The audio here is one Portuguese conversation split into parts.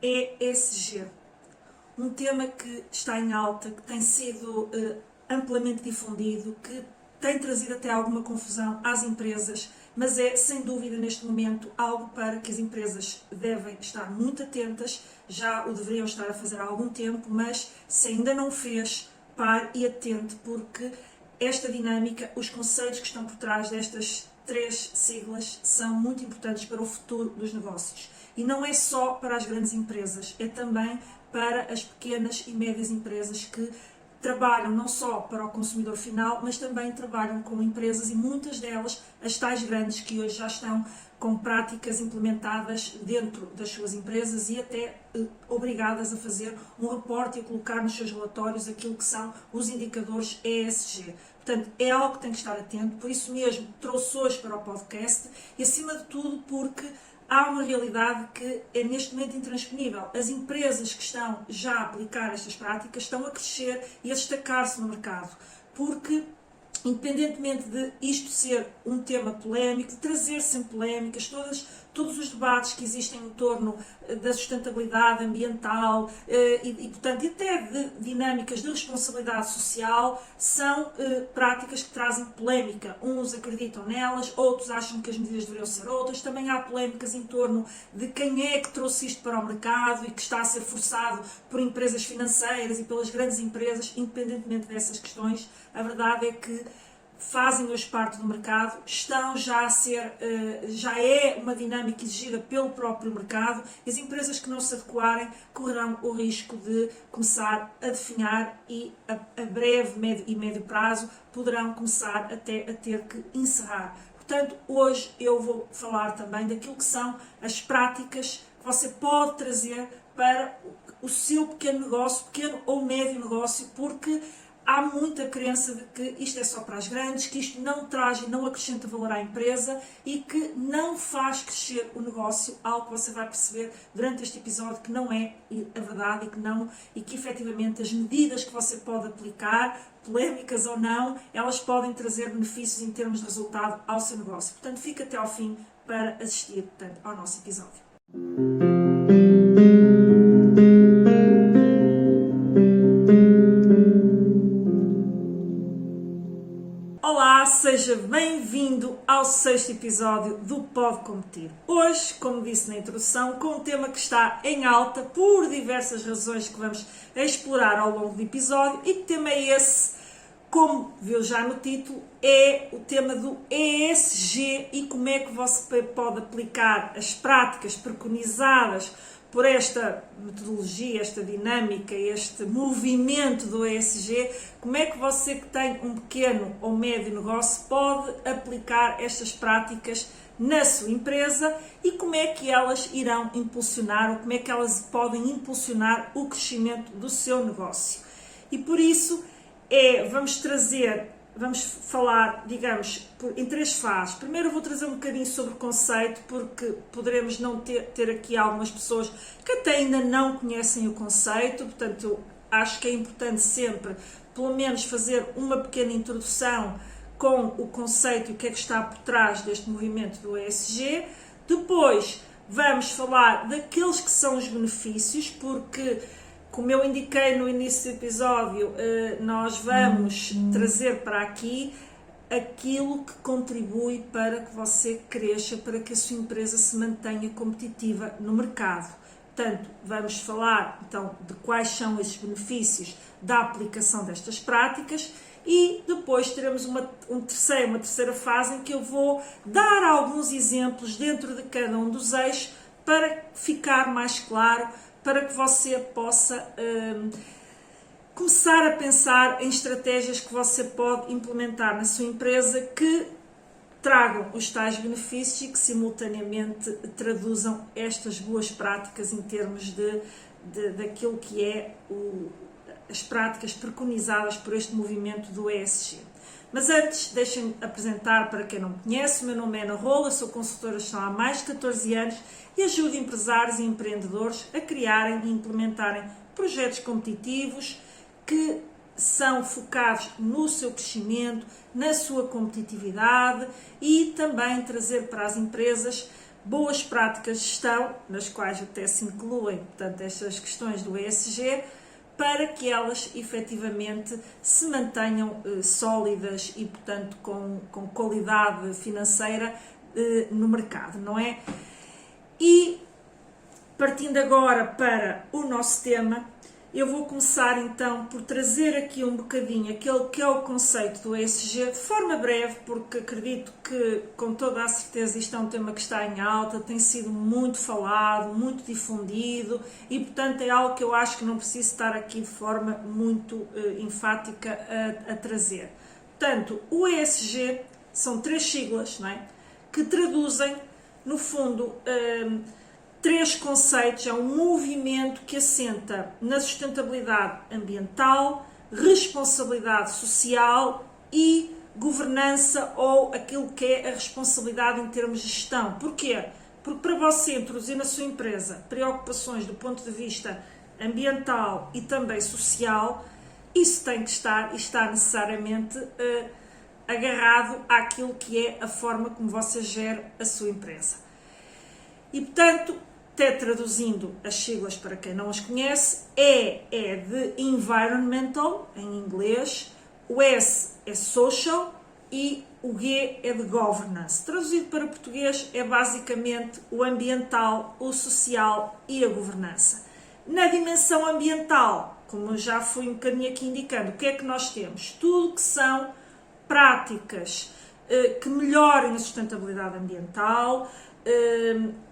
ESG, um tema que está em alta, que tem sido amplamente difundido, que tem trazido até alguma confusão às empresas, mas é sem dúvida neste momento algo para que as empresas devem estar muito atentas, já o deveriam estar a fazer há algum tempo, mas se ainda não fez, pare e atente, porque esta dinâmica, os conceitos que estão por trás destas três siglas são muito importantes para o futuro dos negócios. E não é só para as grandes empresas, é também para as pequenas e médias empresas que trabalham não só para o consumidor final, mas também trabalham com empresas e muitas delas, as tais grandes que hoje já estão com práticas implementadas dentro das suas empresas e até obrigadas a fazer um reporte e a colocar nos seus relatórios aquilo que são os indicadores ESG. Portanto, é algo que tem que estar atento, por isso mesmo trouxe hoje para o podcast e acima de tudo porque há uma realidade que é neste momento intransponível. As empresas que estão já a aplicar estas práticas estão a crescer e a destacar-se no mercado, porque independentemente de isto ser um tema polémico, de trazer sempre polémicas, todos os debates que existem em torno da sustentabilidade ambiental e portanto, até de dinâmicas de responsabilidade social, são práticas que trazem polémica. Uns acreditam nelas, outros acham que as medidas deveriam ser outras. Também há polémicas em torno de quem é que trouxe isto para o mercado e que está a ser forçado por empresas financeiras e pelas grandes empresas. Independentemente dessas questões, a verdade é que fazem hoje parte do mercado, estão já a ser, já é uma dinâmica exigida pelo próprio mercado, e as empresas que não se adequarem correrão o risco de começar a definhar e a breve e médio prazo poderão começar até a ter que encerrar. Portanto, hoje eu vou falar também daquilo que são as práticas que você pode trazer para o seu pequeno negócio, pequeno ou médio negócio, porque há muita crença de que isto é só para as grandes, que isto não traz e não acrescenta valor à empresa e que não faz crescer o negócio, algo que você vai perceber durante este episódio que não é a verdade e que efetivamente as medidas que você pode aplicar, polémicas ou não, elas podem trazer benefícios em termos de resultado ao seu negócio. Portanto, fica até ao fim para assistir, portanto, ao nosso episódio. Olá, seja bem-vindo ao 6º episódio do Pode Competir. Hoje, como disse na introdução, com um tema que está em alta por diversas razões que vamos explorar ao longo do episódio. E que tema é esse? Como viu já no título, é o tema do ESG e como é que você pode aplicar as práticas preconizadas por esta metodologia, esta dinâmica, este movimento do ESG, como é que você que tem um pequeno ou médio negócio pode aplicar estas práticas na sua empresa e como é que elas irão impulsionar ou como é que elas podem impulsionar o crescimento do seu negócio. E por isso vamos falar, digamos, em três fases. Primeiro eu vou trazer um bocadinho sobre o conceito, porque poderemos não ter aqui algumas pessoas que até ainda não conhecem o conceito, portanto eu acho que é importante sempre, pelo menos, fazer uma pequena introdução com o conceito e o que é que está por trás deste movimento do ESG. Depois vamos falar daqueles que são os benefícios, porque como eu indiquei no início do episódio, nós vamos trazer para aqui aquilo que contribui para que você cresça, para que a sua empresa se mantenha competitiva no mercado. Portanto, vamos falar então de quais são esses benefícios da aplicação destas práticas e depois teremos uma terceira fase em que eu vou dar alguns exemplos dentro de cada um dos eixos para ficar mais claro, para que você possa começar a pensar em estratégias que você pode implementar na sua empresa que tragam os tais benefícios e que simultaneamente traduzam estas boas práticas em termos daquilo que é as práticas preconizadas por este movimento do ESG. Mas antes, deixem-me apresentar para quem não me conhece. O meu nome é Ana Rola, sou consultora de gestão há mais de 14 anos e ajudo empresários e empreendedores a criarem e implementarem projetos competitivos que são focados no seu crescimento, na sua competitividade e também trazer para as empresas boas práticas de gestão, nas quais até se incluem, portanto, estas questões do ESG, para que elas efetivamente se mantenham sólidas e, portanto, com qualidade financeira no mercado, não é? E partindo agora para o nosso tema, eu vou começar então por trazer aqui um bocadinho aquele que é o conceito do ESG de forma breve, porque acredito que com toda a certeza isto é um tema que está em alta, tem sido muito falado, muito difundido e portanto é algo que eu acho que não preciso estar aqui de forma muito enfática a trazer. Portanto, o ESG são 3 siglas, não é? Que traduzem no fundo 3 conceitos, é um movimento que assenta na sustentabilidade ambiental, responsabilidade social e governança ou aquilo que é a responsabilidade em termos de gestão. Porquê? Porque para você introduzir na sua empresa preocupações do ponto de vista ambiental e também social, isso tem que estar e está necessariamente agarrado àquilo que é a forma como você gera a sua empresa. E portanto, até traduzindo as siglas para quem não as conhece, E é de environmental, em inglês, o S é social e o G é de governance. Traduzido para português é basicamente o ambiental, o social e a governança. Na dimensão ambiental, como já fui um bocadinho aqui indicando, o que é que nós temos? Tudo que são práticas que melhorem a sustentabilidade ambiental,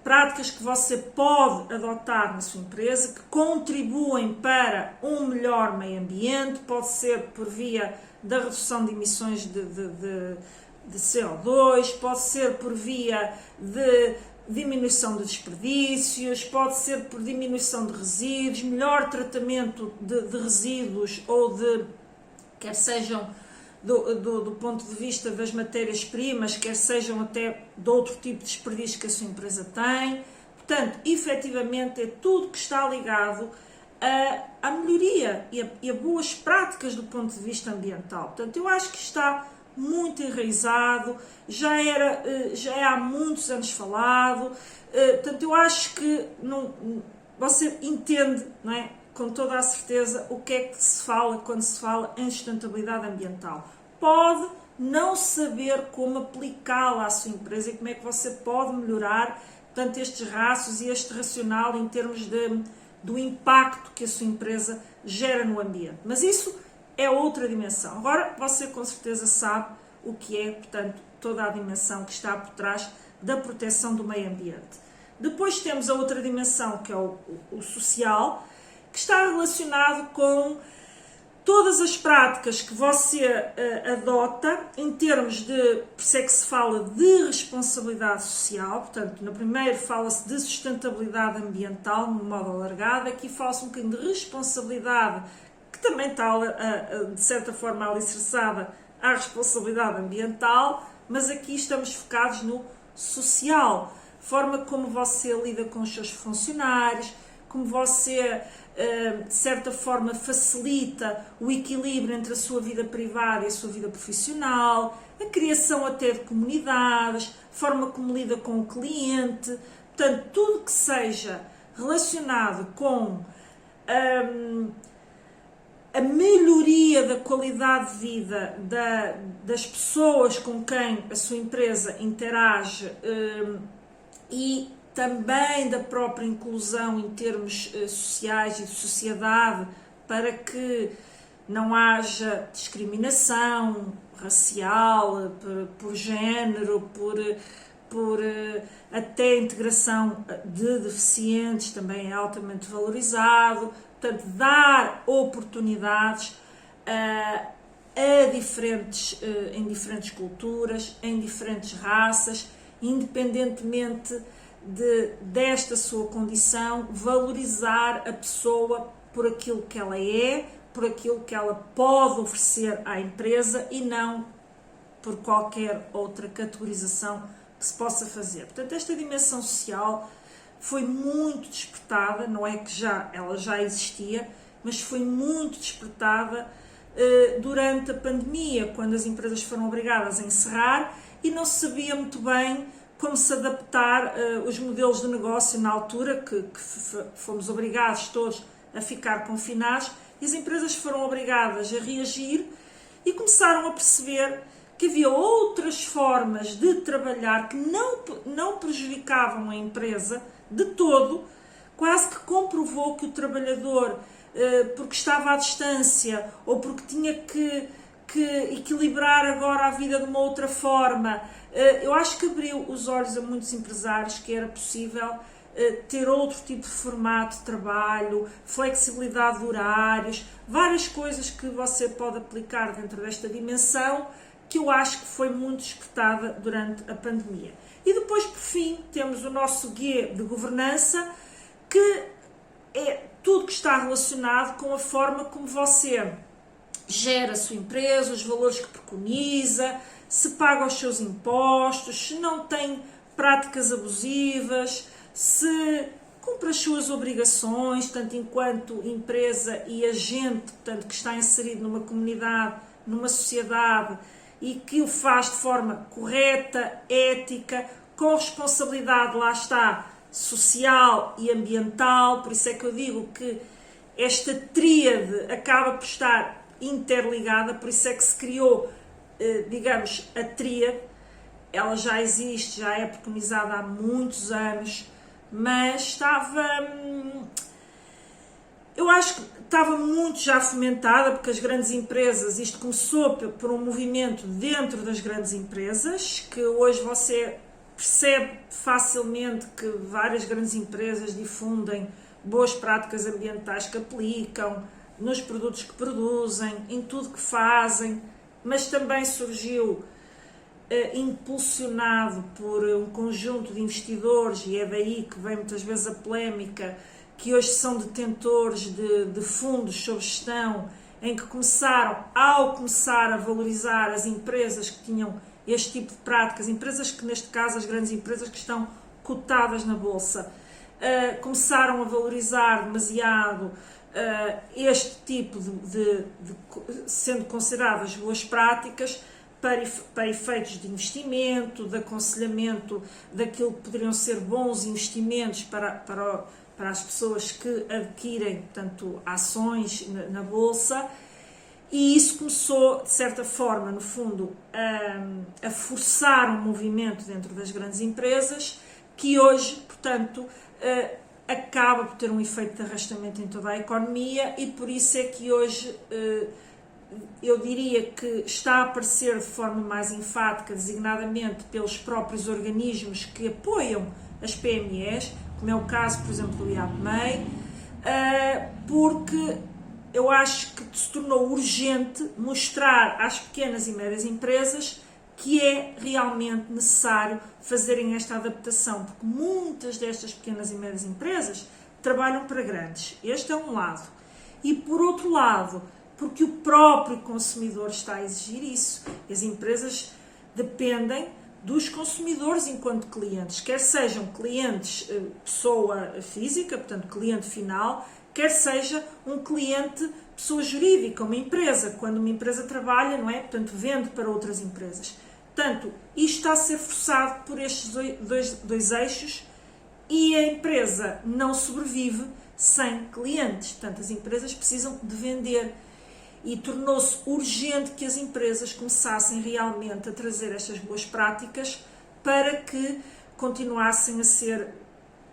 práticas que você pode adotar na sua empresa, que contribuem para um melhor meio ambiente, pode ser por via da redução de emissões de CO2, pode ser por via de diminuição de desperdícios, pode ser por diminuição de resíduos, melhor tratamento de resíduos ou de, quer sejam do ponto de vista das matérias-primas, quer sejam até de outro tipo de desperdício que a sua empresa tem. Portanto, efetivamente é tudo que está ligado à melhoria e a boas práticas do ponto de vista ambiental. Portanto, eu acho que está muito enraizado, já é há muitos anos falado, portanto, eu acho que você entende, não é? Com toda a certeza o que é que se fala quando se fala em sustentabilidade ambiental. Pode não saber como aplicá-la à sua empresa e como é que você pode melhorar, portanto, estes raços e este racional em termos do impacto que a sua empresa gera no ambiente. Mas isso é outra dimensão. Agora, você com certeza sabe o que é, portanto, toda a dimensão que está por trás da proteção do meio ambiente. Depois temos a outra dimensão, que é o social, que está relacionado com todas as práticas que você adota em termos de, por isso é que se fala de responsabilidade social, portanto, no primeiro fala-se de sustentabilidade ambiental, no modo alargado, aqui fala-se um bocadinho de responsabilidade, que também está, de certa forma, alicerçada à responsabilidade ambiental, mas aqui estamos focados no social, forma como você lida com os seus funcionários, como você, de certa forma, facilita o equilíbrio entre a sua vida privada e a sua vida profissional, a criação até de comunidades, forma como lida com o cliente, portanto, tudo que seja relacionado com a melhoria da qualidade de vida das pessoas com quem a sua empresa interage e também da própria inclusão em termos sociais e de sociedade, para que não haja discriminação racial, por género, por até integração de deficientes, também é altamente valorizado. Portanto, dar oportunidades em diferentes culturas, em diferentes raças, independentemente desta sua condição, valorizar a pessoa por aquilo que ela é, por aquilo que ela pode oferecer à empresa e não por qualquer outra categorização que se possa fazer. Portanto, esta dimensão social foi muito despertada, não é que ela já existia, mas foi muito despertada durante a pandemia, quando as empresas foram obrigadas a encerrar e não se sabia muito bem como se adaptar os modelos de negócio na altura, que fomos obrigados todos a ficar confinados, e as empresas foram obrigadas a reagir e começaram a perceber que havia outras formas de trabalhar que não prejudicavam a empresa de todo. Quase que comprovou que o trabalhador, porque estava à distância ou porque tinha que equilibrar agora a vida de uma outra forma, eu acho que abriu os olhos a muitos empresários que era possível ter outro tipo de formato de trabalho, flexibilidade de horários, várias coisas que você pode aplicar dentro desta dimensão, que eu acho que foi muito escutada durante a pandemia. E depois, por fim, temos o nosso guia de governança, que é tudo que está relacionado com a forma como você gera a sua empresa, os valores que preconiza, se paga os seus impostos, se não tem práticas abusivas, se cumpre as suas obrigações, tanto enquanto empresa e agente, portanto, que está inserido numa comunidade, numa sociedade, e que o faz de forma correta, ética, com responsabilidade, lá está, social e ambiental. Por isso é que eu digo que esta tríade acaba por estar interligada, por isso é que se criou, digamos, a tríade. Ela já existe, já é preconizada há muitos anos, mas eu acho que estava muito já fomentada, porque as grandes empresas, isto começou por um movimento dentro das grandes empresas, que hoje você percebe facilmente que várias grandes empresas difundem boas práticas ambientais que aplicam, nos produtos que produzem, em tudo que fazem, mas também surgiu impulsionado por um conjunto de investidores, e é daí que vem muitas vezes a polémica, que hoje são detentores de fundos sob gestão, em que ao começar a valorizar as empresas que tinham este tipo de práticas, empresas que, neste caso, as grandes empresas que estão cotadas na Bolsa, começaram a valorizar demasiado este tipo sendo consideradas boas práticas, para efeitos de investimento, de aconselhamento daquilo que poderiam ser bons investimentos para as pessoas que adquirem, portanto, ações na Bolsa. E isso começou, de certa forma, no fundo, a forçar um movimento dentro das grandes empresas, que hoje, portanto, acaba por ter um efeito de arrastamento em toda a economia, e por isso é que hoje eu diria que está a aparecer de forma mais enfática, designadamente pelos próprios organismos que apoiam as PMEs, como é o caso, por exemplo, do IAPMEI, porque eu acho que se tornou urgente mostrar às pequenas e médias empresas que é realmente necessário fazerem esta adaptação, porque muitas destas pequenas e médias empresas trabalham para grandes. Este é um lado. E, por outro lado, porque o próprio consumidor está a exigir isso. As empresas dependem dos consumidores enquanto clientes, quer sejam clientes pessoa física, portanto cliente final, quer seja um cliente pessoa jurídica, uma empresa, quando uma empresa trabalha, não é? Portanto, vende para outras empresas. Portanto, isto está a ser forçado por estes dois eixos, e a empresa não sobrevive sem clientes. Portanto, as empresas precisam de vender, e tornou-se urgente que as empresas começassem realmente a trazer estas boas práticas para que continuassem a ser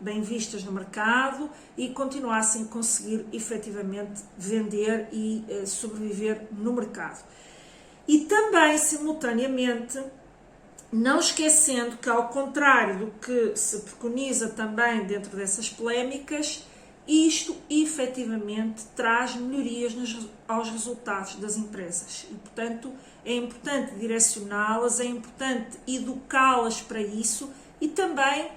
bem vistas no mercado e continuassem a conseguir efetivamente vender e sobreviver no mercado. E também, simultaneamente, não esquecendo que, ao contrário do que se preconiza também dentro dessas polémicas, isto efetivamente traz melhorias aos resultados das empresas, e portanto é importante direcioná-las, é importante educá-las para isso, e também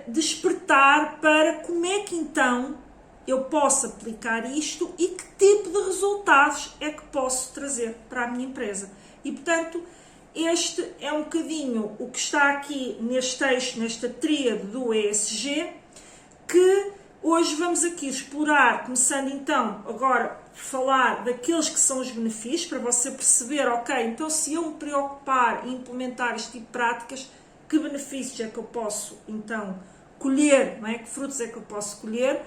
despertar para como é que então eu posso aplicar isto e que tipo de resultados é que posso trazer para a minha empresa. E portanto este é um bocadinho o que está aqui neste eixo, nesta tríade do ESG, que hoje vamos aqui explorar, começando então agora a falar daqueles que são os benefícios, para você perceber, ok, então se eu me preocupar em implementar este tipo de práticas, que benefícios é que eu posso então colher, não é? Que frutos é que eu posso colher,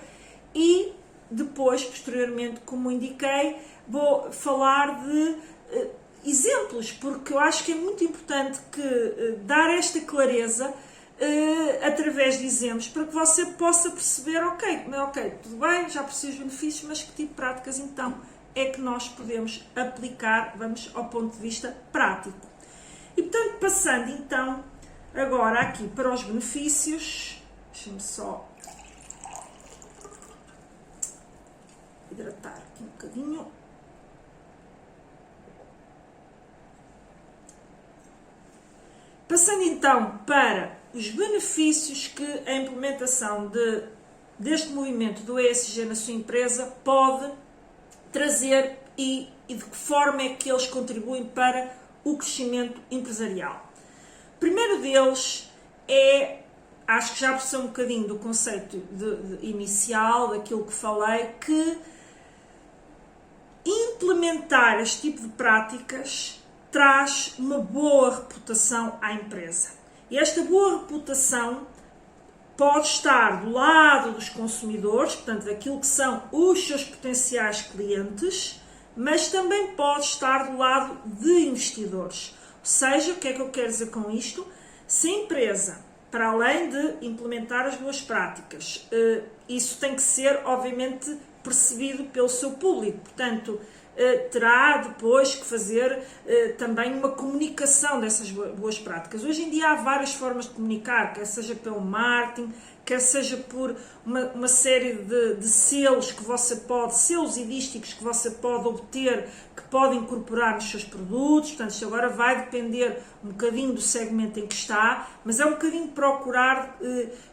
e depois, posteriormente, como indiquei, vou falar de exemplos, porque eu acho que é muito importante dar esta clareza através de exemplos, para que você possa perceber, ok, tudo bem, já percebi os benefícios, mas que tipo de práticas então é que nós podemos aplicar, vamos ao ponto de vista prático. E portanto, passando então agora aqui para os benefícios, deixa-me só hidratar aqui um bocadinho. Passando então para os benefícios que a implementação deste movimento do ESG na sua empresa pode trazer e de que forma é que eles contribuem para o crescimento empresarial. O primeiro deles acho que já percebeu um bocadinho do conceito inicial, daquilo que falei, que implementar este tipo de práticas traz uma boa reputação à empresa. E esta boa reputação pode estar do lado dos consumidores, portanto, daquilo que são os seus potenciais clientes, mas também pode estar do lado de investidores. Ou seja, o que é que eu quero dizer com isto? Se a empresa, para além de implementar as boas práticas, isso tem que ser, obviamente, percebido pelo seu público, portanto, terá depois que fazer também uma comunicação dessas boas práticas. Hoje em dia há várias formas de comunicar, quer seja pelo marketing, quer seja por uma série de selos que você pode, selos idísticos que você pode obter, que pode incorporar nos seus produtos. Portanto, isto agora vai depender um bocadinho do segmento em que está, mas é um bocadinho procurar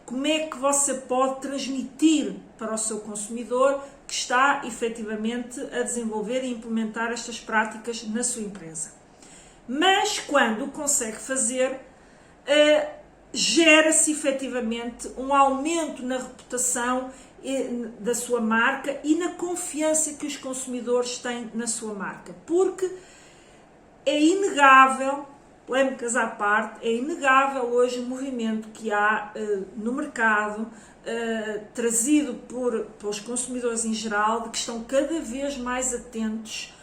como é que você pode transmitir para o seu consumidor que está efetivamente a desenvolver e implementar estas práticas na sua empresa. Mas quando o consegue fazer, gera-se efetivamente um aumento na reputação da sua marca e na confiança que os consumidores têm na sua marca. Porque é inegável, polêmicas à parte, é inegável hoje o movimento que há no mercado, trazido pelos consumidores em geral, de que estão cada vez mais atentos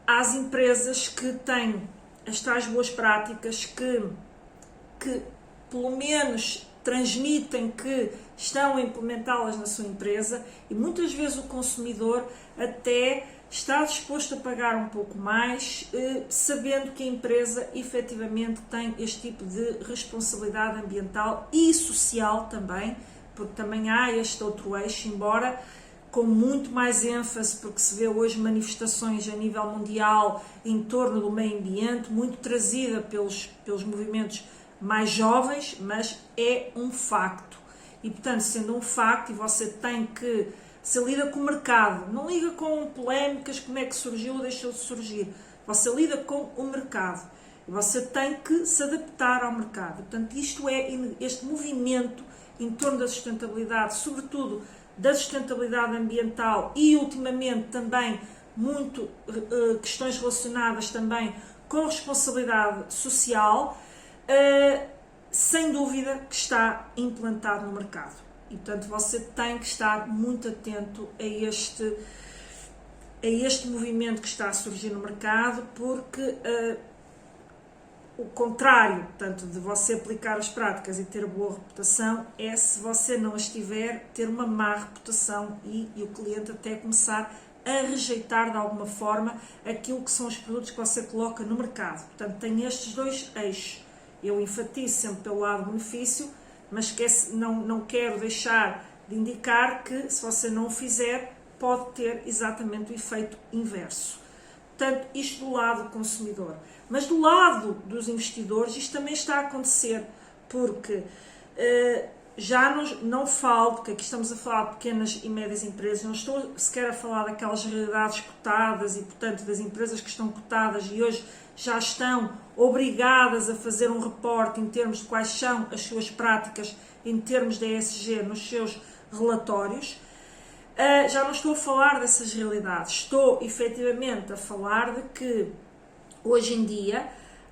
às empresas que têm as tais boas práticas, que pelo menos transmitem que estão a implementá-las na sua empresa, e muitas vezes o consumidor até está disposto a pagar um pouco mais, sabendo que a empresa efetivamente tem este tipo de responsabilidade ambiental e social também, porque também há este outro eixo, embora com muito mais ênfase, porque se vê hoje manifestações a nível mundial em torno do meio ambiente, muito trazida pelos movimentos mais jovens, mas é um facto. E portanto, sendo um facto, e você tem que se lida com o mercado, não liga com polémicas, como é que surgiu ou deixou de surgir, você lida com o mercado e você tem que se adaptar ao mercado. Portanto, este movimento em torno da sustentabilidade, sobretudo da sustentabilidade ambiental e ultimamente também muito questões relacionadas também com responsabilidade social, sem dúvida que está implantado no mercado. E portanto você tem que estar muito atento a este movimento que está a surgir no mercado, porque o contrário, portanto, de você aplicar as práticas e ter boa reputação, é se você não as tiver, ter uma má reputação e o cliente até começar a rejeitar de alguma forma aquilo que são os produtos que você coloca no mercado. Portanto, tem estes dois eixos. Eu enfatizo sempre pelo lado benefício, mas não quero deixar de indicar que, se você não o fizer, pode ter exatamente o efeito inverso. Portanto, isto do lado do consumidor. Mas do lado dos investidores, isto também está a acontecer, porque já não falo, porque aqui estamos a falar de pequenas e médias empresas, não estou sequer a falar daquelas realidades cotadas e, portanto, das empresas que estão cotadas e hoje já estão obrigadas a fazer um reporte em termos de quais são as suas práticas em termos de ESG nos seus relatórios. Já não estou a falar dessas realidades, estou efetivamente a falar de que hoje em dia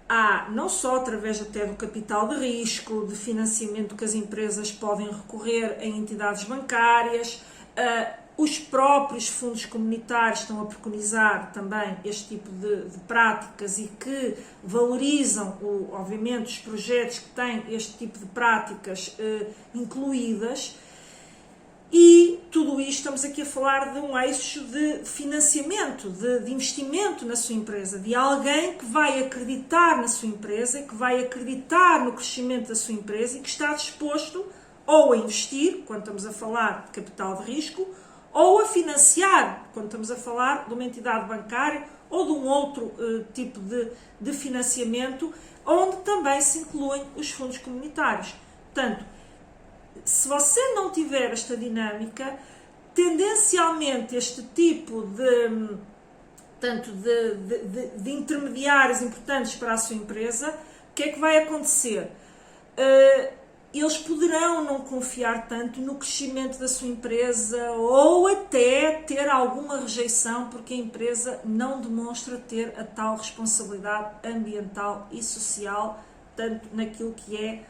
há não só através até do capital de risco, de financiamento que as empresas podem recorrer em entidades bancárias, os próprios fundos comunitários estão a preconizar também este tipo de práticas e que valorizam, obviamente, os projetos que têm este tipo de práticas incluídas. E tudo isto, estamos aqui a falar de um eixo de financiamento, de investimento na sua empresa, de alguém que vai acreditar na sua empresa, que vai acreditar no crescimento da sua empresa e que está disposto ou a investir, quando estamos a falar de capital de risco, ou a financiar, quando estamos a falar de uma entidade bancária ou de um outro tipo de financiamento, onde também se incluem os fundos comunitários. Portanto, se você não tiver esta dinâmica, tendencialmente este tipo de intermediários importantes para a sua empresa, o que é que vai acontecer? Eles poderão não confiar tanto no crescimento da sua empresa ou até ter alguma rejeição porque a empresa não demonstra ter a tal responsabilidade ambiental e social, tanto naquilo que é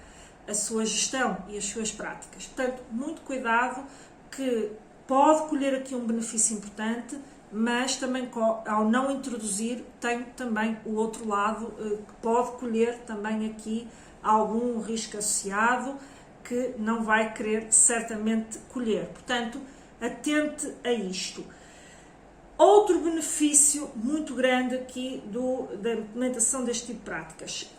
a sua gestão e as suas práticas. Portanto, muito cuidado, que pode colher aqui um benefício importante, mas também ao não introduzir tem também o outro lado, que pode colher também aqui algum risco associado que não vai querer certamente colher. Portanto, atente a isto. Outro benefício muito grande aqui da implementação deste tipo de práticas.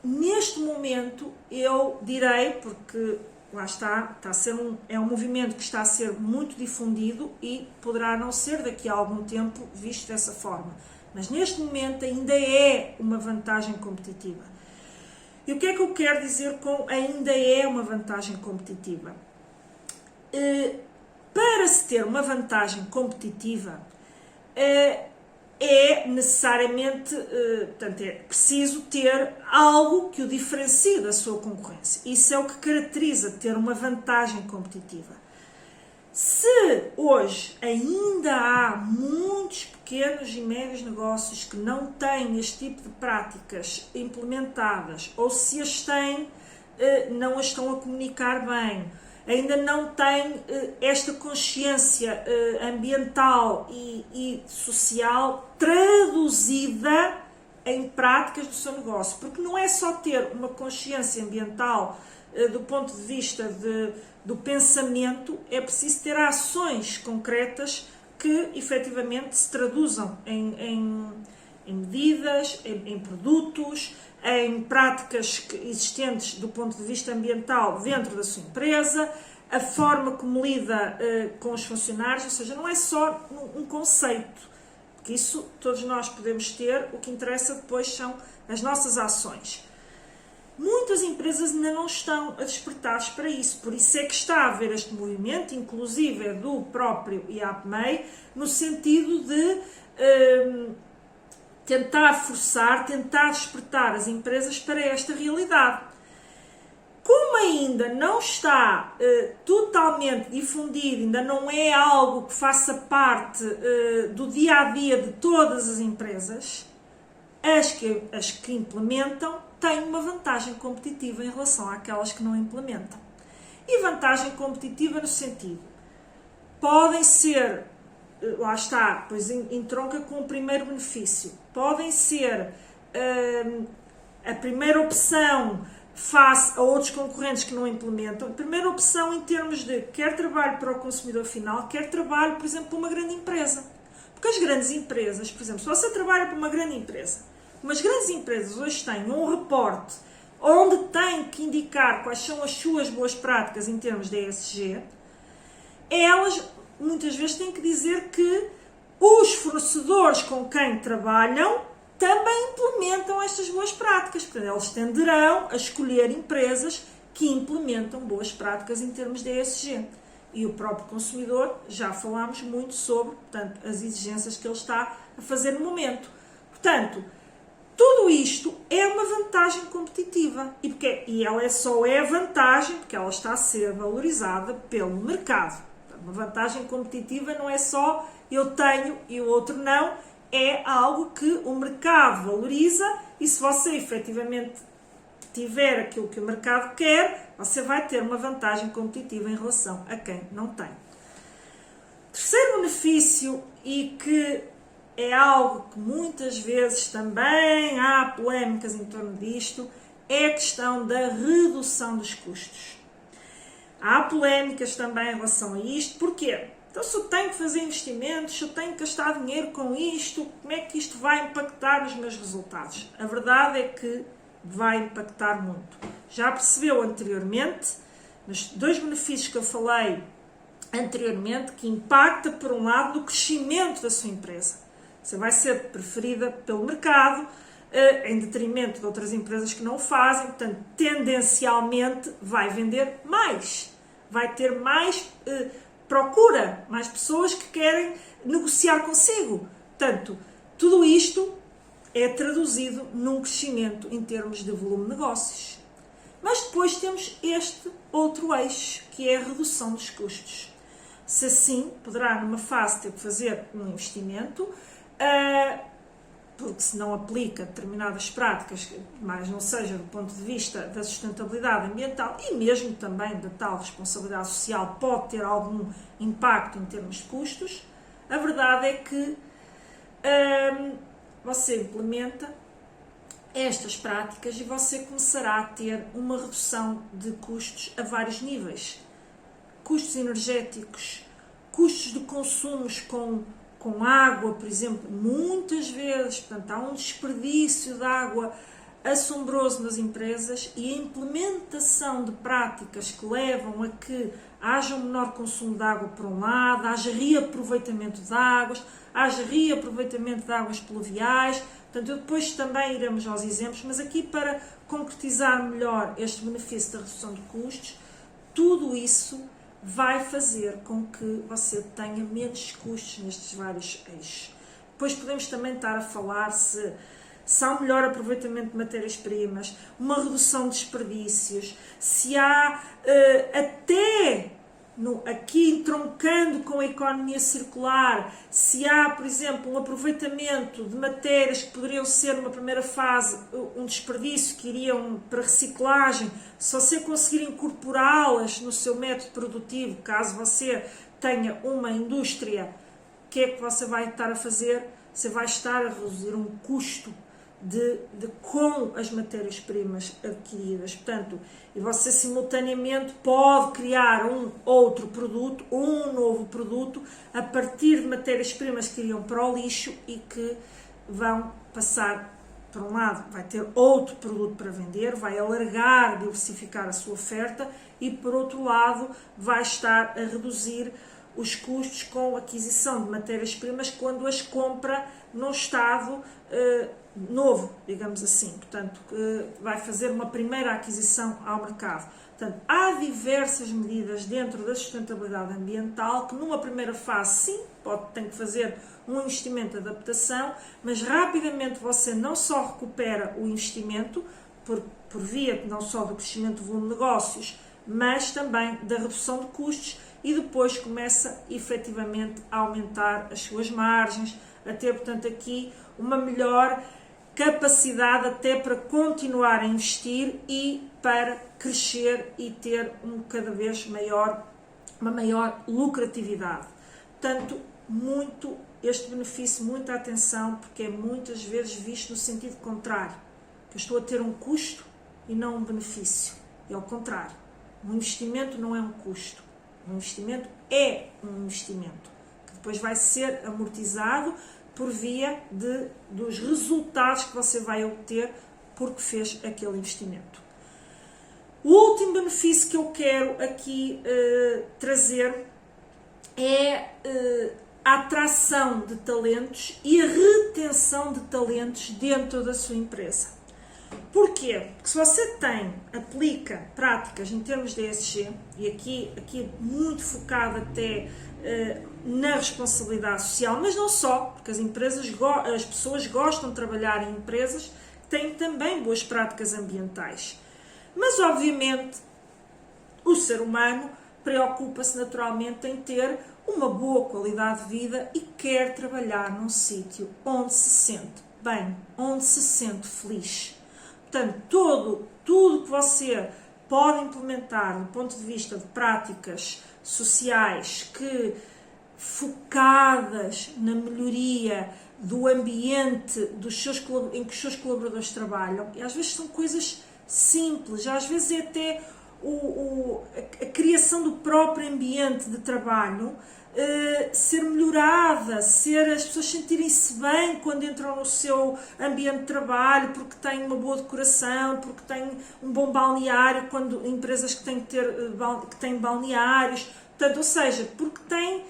Neste momento, eu direi, porque lá está a ser é um movimento que está a ser muito difundido e poderá não ser daqui a algum tempo visto dessa forma, mas neste momento ainda é uma vantagem competitiva. E o que é que eu quero dizer com ainda é uma vantagem competitiva? Para se ter uma vantagem competitiva, é necessariamente, portanto, é preciso ter algo que o diferencie da sua concorrência. Isso é o que caracteriza ter uma vantagem competitiva. Se hoje ainda há muitos pequenos e médios negócios que não têm este tipo de práticas implementadas, ou se as têm, não as estão a comunicar bem, ainda não têm esta consciência ambiental e social traduzida em práticas do seu negócio. Porque não é só ter uma consciência ambiental do ponto de vista do pensamento, é preciso ter ações concretas que efetivamente se traduzam em medidas, em produtos, em práticas existentes do ponto de vista ambiental dentro da sua empresa, a forma como lida com os funcionários, ou seja, não é só um conceito, porque isso todos nós podemos ter, o que interessa depois são as nossas ações. Muitas empresas ainda não estão a despertar-se para isso, por isso é que está a haver este movimento, inclusive do próprio IAPMEI, no sentido de tentar forçar, tentar despertar as empresas para esta realidade. Como ainda não está totalmente difundido, ainda não é algo que faça parte do dia-a-dia de todas as empresas, as que implementam têm uma vantagem competitiva em relação àquelas que não implementam. E vantagem competitiva no sentido, podem ser, lá está, pois entronca com o primeiro benefício, podem ser a primeira opção face a outros concorrentes que não implementam, a primeira opção em termos de quer trabalho para o consumidor final, quer trabalho, por exemplo, para uma grande empresa. Porque as grandes empresas, por exemplo, se você trabalha para uma grande empresa, como as grandes empresas hoje têm um reporte onde têm que indicar quais são as suas boas práticas em termos de ESG, elas muitas vezes têm que dizer que os fornecedores com quem trabalham também implementam estas boas práticas. Portanto, eles tenderão a escolher empresas que implementam boas práticas em termos de ESG. E o próprio consumidor, já falámos muito sobre, portanto, as exigências que ele está a fazer no momento. Portanto, tudo isto é uma vantagem competitiva. E ela só é vantagem porque ela está a ser valorizada pelo mercado. Uma vantagem competitiva não é só eu tenho e o outro não, é algo que o mercado valoriza e se você efetivamente tiver aquilo que o mercado quer, você vai ter uma vantagem competitiva em relação a quem não tem. Terceiro benefício, e que é algo que muitas vezes também há polémicas em torno disto, é a questão da redução dos custos. Há polémicas também em relação a isto. Porquê? Então, se eu tenho que fazer investimentos, se eu tenho que gastar dinheiro com isto, como é que isto vai impactar nos meus resultados? A verdade é que vai impactar muito. Já percebeu anteriormente, nos dois benefícios que eu falei anteriormente, que impacta, por um lado, no crescimento da sua empresa. Você vai ser preferida pelo mercado, em detrimento de outras empresas que não o fazem, portanto, tendencialmente vai vender mais, vai ter mais procura, mais pessoas que querem negociar consigo. Portanto, tudo isto é traduzido num crescimento em termos de volume de negócios. Mas depois temos este outro eixo, que é a redução dos custos. Se assim, poderá numa fase ter que fazer um investimento, porque se não aplica determinadas práticas, mas não seja do ponto de vista da sustentabilidade ambiental e mesmo também da tal responsabilidade social, pode ter algum impacto em termos de custos. A verdade é que você implementa estas práticas e você começará a ter uma redução de custos a vários níveis. Custos energéticos, custos de consumos com água, por exemplo, muitas vezes, portanto, há um desperdício de água assombroso nas empresas, e a implementação de práticas que levam a que haja um menor consumo de água por um lado, haja reaproveitamento de águas, haja reaproveitamento de águas pluviais. Portanto, depois também iremos aos exemplos, mas aqui para concretizar melhor este benefício da redução de custos, tudo isso vai fazer com que você tenha menos custos nestes vários eixos. Depois podemos também estar a falar se há um melhor aproveitamento de matérias-primas, uma redução de desperdícios, se há até, aqui entroncando com a economia circular, se há, por exemplo, um aproveitamento de matérias que poderiam ser, numa primeira fase, um desperdício, que iriam para reciclagem, se você conseguir incorporá-las no seu método produtivo, caso você tenha uma indústria, o que é que você vai estar a fazer? Você vai estar a reduzir um custo com as matérias-primas adquiridas. Portanto, e você simultaneamente pode criar um outro produto, um novo produto, a partir de matérias-primas que iriam para o lixo e que vão passar, por um lado, vai ter outro produto para vender, vai alargar, diversificar a sua oferta, e por outro lado vai estar a reduzir os custos com a aquisição de matérias-primas quando as compra num estado novo, digamos assim. Portanto, vai fazer uma primeira aquisição ao mercado. Portanto, há diversas medidas dentro da sustentabilidade ambiental que numa primeira fase, sim, tem que fazer um investimento de adaptação, mas rapidamente você não só recupera o investimento, por via não só do crescimento do volume de negócios, mas também da redução de custos, e depois começa efetivamente a aumentar as suas margens, a ter, portanto, aqui uma melhor capacidade até para continuar a investir e para crescer e ter cada vez uma maior lucratividade. Portanto, este benefício, muita atenção, porque é muitas vezes visto no sentido contrário, que eu estou a ter um custo e não um benefício. É o contrário. Um investimento não é um custo. Um investimento é um investimento, que depois vai ser amortizado por via dos resultados que você vai obter porque fez aquele investimento. O último benefício que eu quero aqui trazer é a atração de talentos e a retenção de talentos dentro da sua empresa. Porquê? Porque se você aplica práticas em termos de ESG, e aqui muito focado até na responsabilidade social, mas não só, porque as pessoas gostam de trabalhar em empresas que têm também boas práticas ambientais. Mas, obviamente, o ser humano preocupa-se naturalmente em ter uma boa qualidade de vida e quer trabalhar num sítio onde se sente bem, onde se sente feliz. Portanto, tudo que você pode implementar do ponto de vista de práticas sociais que focadas na melhoria do ambiente em que os seus colaboradores trabalham, e às vezes são coisas simples, às vezes é até a criação do próprio ambiente de trabalho ser melhorada, as pessoas sentirem-se bem quando entram no seu ambiente de trabalho, porque têm uma boa decoração, porque têm um bom balneário, quando empresas que têm balneários, portanto, ou seja, porque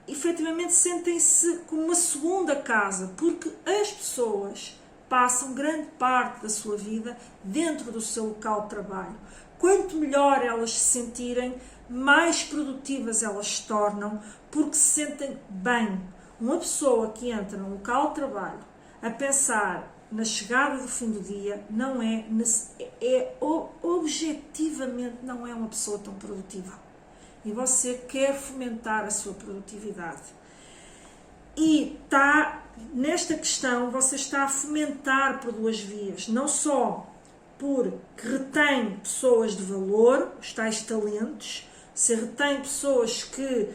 efetivamente sentem-se como uma segunda casa, porque as pessoas passam grande parte da sua vida dentro do seu local de trabalho. Quanto melhor elas se sentirem, mais produtivas elas se tornam, porque se sentem bem. Uma pessoa que entra num local de trabalho a pensar na chegada do fim do dia, objetivamente não é uma pessoa tão produtiva. E você quer fomentar a sua produtividade. E nesta questão, você está a fomentar por duas vias. Não só porque retém pessoas de valor, os tais talentos, você retém pessoas que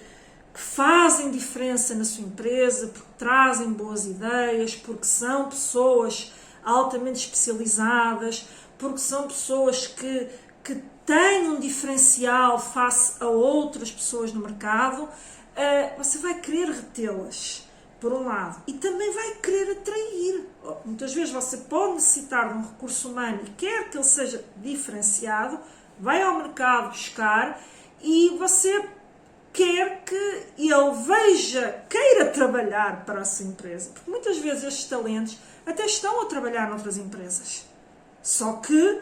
fazem diferença na sua empresa, porque trazem boas ideias, porque são pessoas altamente especializadas, porque são pessoas que têm um diferencial face a outras pessoas no mercado, você vai querer retê-las, por um lado, e também vai querer atrair. Muitas vezes você pode necessitar de um recurso humano e quer que ele seja diferenciado, vai ao mercado buscar e você quer que ele queira trabalhar para a sua empresa. Porque muitas vezes estes talentos até estão a trabalhar noutras empresas. Só que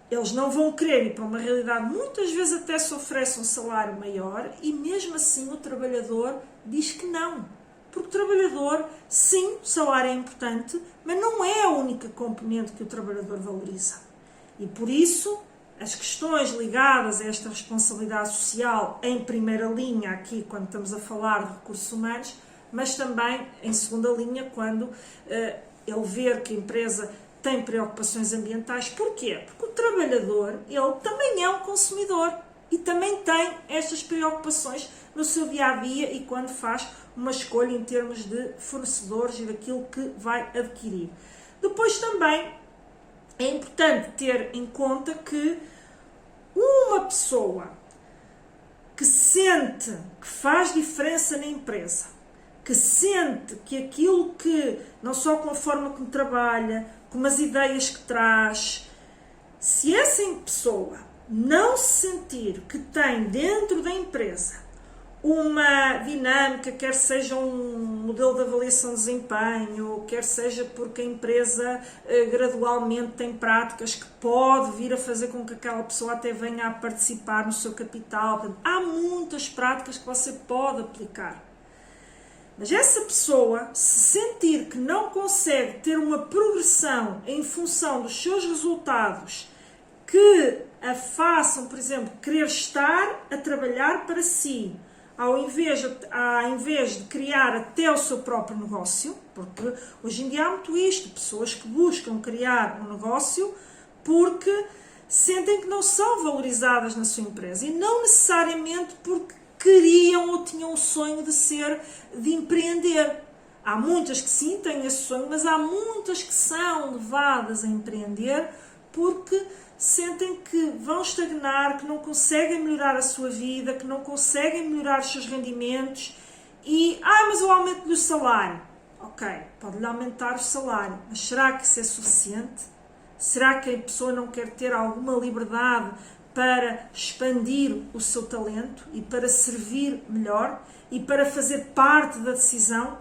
eles não vão querer ir para uma realidade, muitas vezes até se oferece um salário maior e mesmo assim o trabalhador diz que não. Porque o trabalhador, sim, o salário é importante, mas não é a única componente que o trabalhador valoriza. E por isso, as questões ligadas a esta responsabilidade social em primeira linha, aqui quando estamos a falar de recursos humanos, mas também em segunda linha quando ele ver que a empresa tem preocupações ambientais. Porquê? Porque o trabalhador, ele também é um consumidor e também tem estas preocupações no seu dia-a-dia e quando faz uma escolha em termos de fornecedores e daquilo que vai adquirir. Depois também é importante ter em conta que uma pessoa que sente que faz diferença na empresa, que sente que aquilo que, não só com a forma como trabalha, como as ideias que traz, se essa pessoa não se sentir que tem dentro da empresa uma dinâmica, quer seja um modelo de avaliação de desempenho, quer seja porque a empresa gradualmente tem práticas que pode vir a fazer com que aquela pessoa até venha a participar no seu capital. Portanto, há muitas práticas que você pode aplicar. Mas essa pessoa, se sentir que não consegue ter uma progressão em função dos seus resultados que a façam, por exemplo, querer estar a trabalhar para si, ao invés de criar até o seu próprio negócio, porque hoje em dia há muito isto, pessoas que buscam criar um negócio porque sentem que não são valorizadas na sua empresa e não necessariamente porque queriam ou tinham o sonho de empreender. Há muitas que sim têm esse sonho, mas há muitas que são levadas a empreender porque sentem que vão estagnar, que não conseguem melhorar a sua vida, que não conseguem melhorar os seus rendimentos e, mas eu aumento-lhe o salário. Ok, pode-lhe aumentar o salário, mas será que isso é suficiente? Será que a pessoa não quer ter alguma liberdade para expandir o seu talento e para servir melhor e para fazer parte da decisão?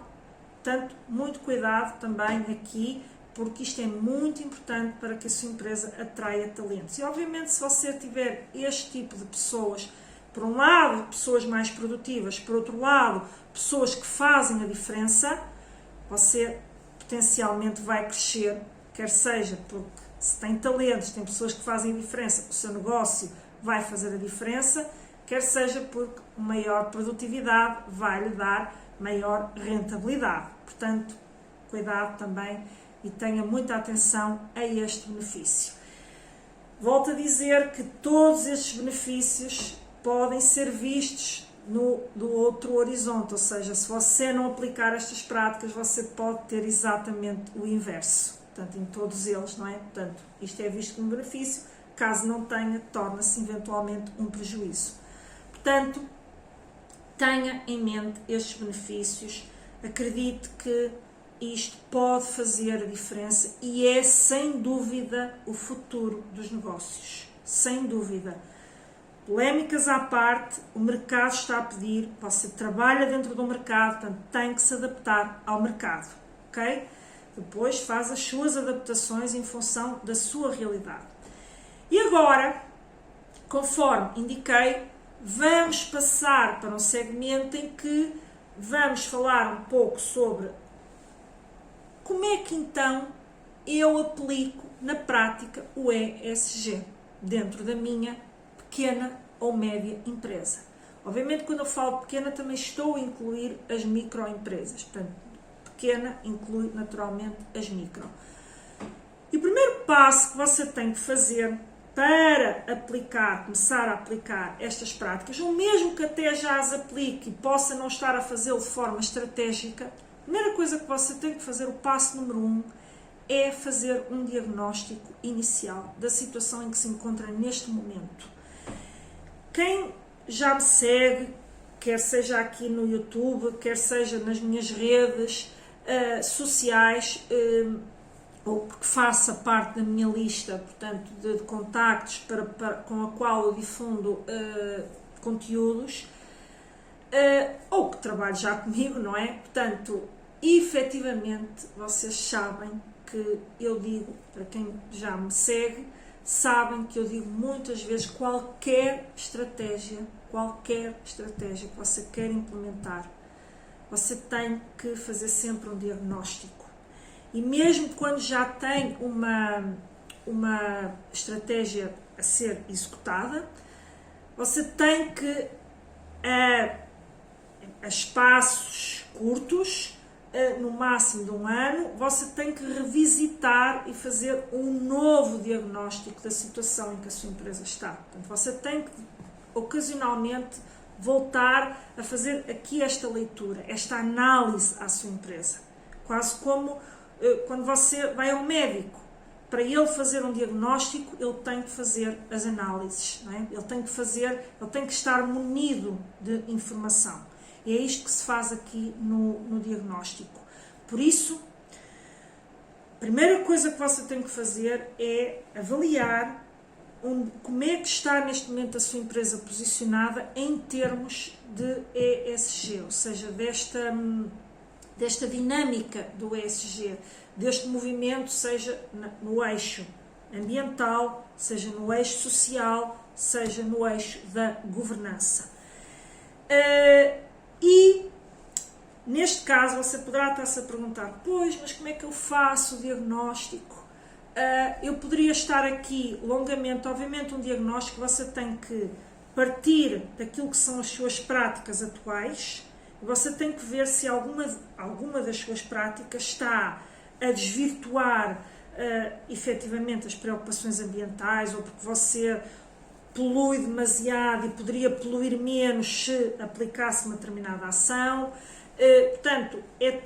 Portanto, muito cuidado também aqui, porque isto é muito importante para que a sua empresa atraia talentos. E, obviamente, se você tiver este tipo de pessoas, por um lado, pessoas mais produtivas, por outro lado, pessoas que fazem a diferença, você potencialmente vai crescer, quer seja porque se tem talentos, tem pessoas que fazem a diferença, o seu negócio vai fazer a diferença, quer seja porque maior produtividade vai lhe dar maior rentabilidade. Portanto, cuidado também e tenha muita atenção a este benefício. Volto a dizer que todos estes benefícios podem ser vistos do outro horizonte, ou seja, se você não aplicar estas práticas, você pode ter exatamente o inverso, portanto, em todos eles, não é? Portanto, isto é visto como benefício, caso não tenha, torna-se eventualmente um prejuízo. Portanto, tenha em mente estes benefícios, acredite que isto pode fazer a diferença e é, sem dúvida, o futuro dos negócios, sem dúvida. Polémicas à parte, o mercado está a pedir, você trabalha dentro do mercado, portanto tem que se adaptar ao mercado, ok? Depois faz as suas adaptações em função da sua realidade. E agora, conforme indiquei, vamos passar para um segmento em que vamos falar um pouco sobre como é que então eu aplico na prática o ESG dentro da minha pequena ou média empresa. Obviamente, quando eu falo pequena, também estou a incluir as microempresas. Portanto, pequena inclui naturalmente as micro. E o primeiro passo que você tem que fazer para começar a aplicar estas práticas, ou mesmo que até já as aplique e possa não estar a fazê-lo de forma estratégica, a primeira coisa que você tem que fazer, o passo número 1, é fazer um diagnóstico inicial da situação em que se encontra neste momento. Quem já me segue, quer seja aqui no YouTube, quer seja nas minhas redes sociais, ou porque faça parte da minha lista, portanto, de contactos com a qual eu difundo conteúdos, ou que trabalhe já comigo, não é? Portanto, efetivamente, vocês sabem que eu digo, para quem já me segue, sabem que eu digo muitas vezes qualquer estratégia que você quer implementar, você tem que fazer sempre um diagnóstico. E mesmo quando já tem uma estratégia a ser executada, você tem que, a espaços curtos, no máximo de um ano, você tem que revisitar e fazer um novo diagnóstico da situação em que a sua empresa está. Portanto, você tem que, ocasionalmente, voltar a fazer aqui esta leitura, esta análise à sua empresa. Quase como quando você vai ao médico. Para ele fazer um diagnóstico, ele tem que fazer as análises, não é? Ele tem que estar munido de informação. E é isto que se faz aqui no diagnóstico. Por isso, a primeira coisa que você tem que fazer é avaliar como é que está neste momento a sua empresa posicionada em termos de ESG, ou seja, desta dinâmica do ESG, deste movimento, seja no eixo ambiental, seja no eixo social, seja no eixo da governança. E, neste caso, você poderá estar-se a perguntar, pois, mas como é que eu faço o diagnóstico? Eu poderia estar aqui longamente, obviamente um diagnóstico você tem que partir daquilo que são as suas práticas atuais, e você tem que ver se alguma das suas práticas está a desvirtuar efetivamente as preocupações ambientais, ou porque você polui demasiado e poderia poluir menos se aplicasse uma determinada ação. Portanto, é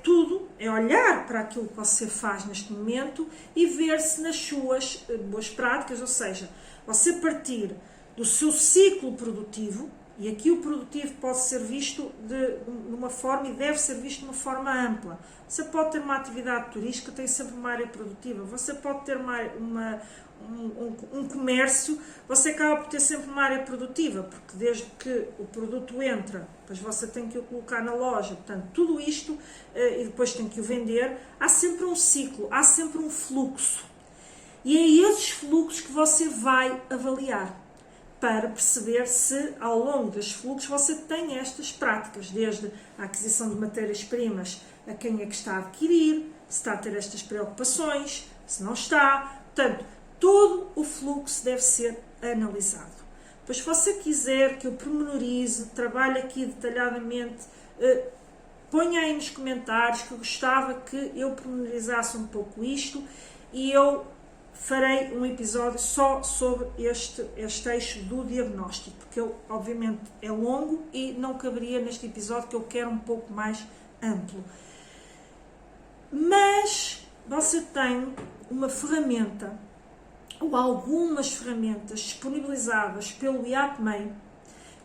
olhar para aquilo que você faz neste momento e ver se nas suas boas práticas, ou seja, você partir do seu ciclo produtivo, e aqui o produtivo pode ser visto de uma forma e deve ser visto de uma forma ampla. Você pode ter uma atividade turística, tem sempre uma área produtiva. Você pode ter um comércio, você acaba por ter sempre uma área produtiva, porque desde que o produto entra, depois você tem que o colocar na loja, portanto, tudo isto, e depois tem que o vender, há sempre um ciclo, há sempre um fluxo. E é esses fluxos que você vai avaliar, para perceber se ao longo desses fluxos você tem estas práticas, desde a aquisição de matérias-primas, a quem é que está a adquirir, se está a ter estas preocupações, se não está. Portanto, todo o fluxo deve ser analisado. Pois se você quiser que eu pormenorize, trabalhe aqui detalhadamente ponha aí nos comentários que eu gostava que eu pormenorizasse um pouco isto e eu farei um episódio só sobre este eixo do diagnóstico, porque ele obviamente é longo e não caberia neste episódio, que eu quero um pouco mais amplo. Mas você tem uma ferramenta ou algumas ferramentas disponibilizadas pelo IAPMEI,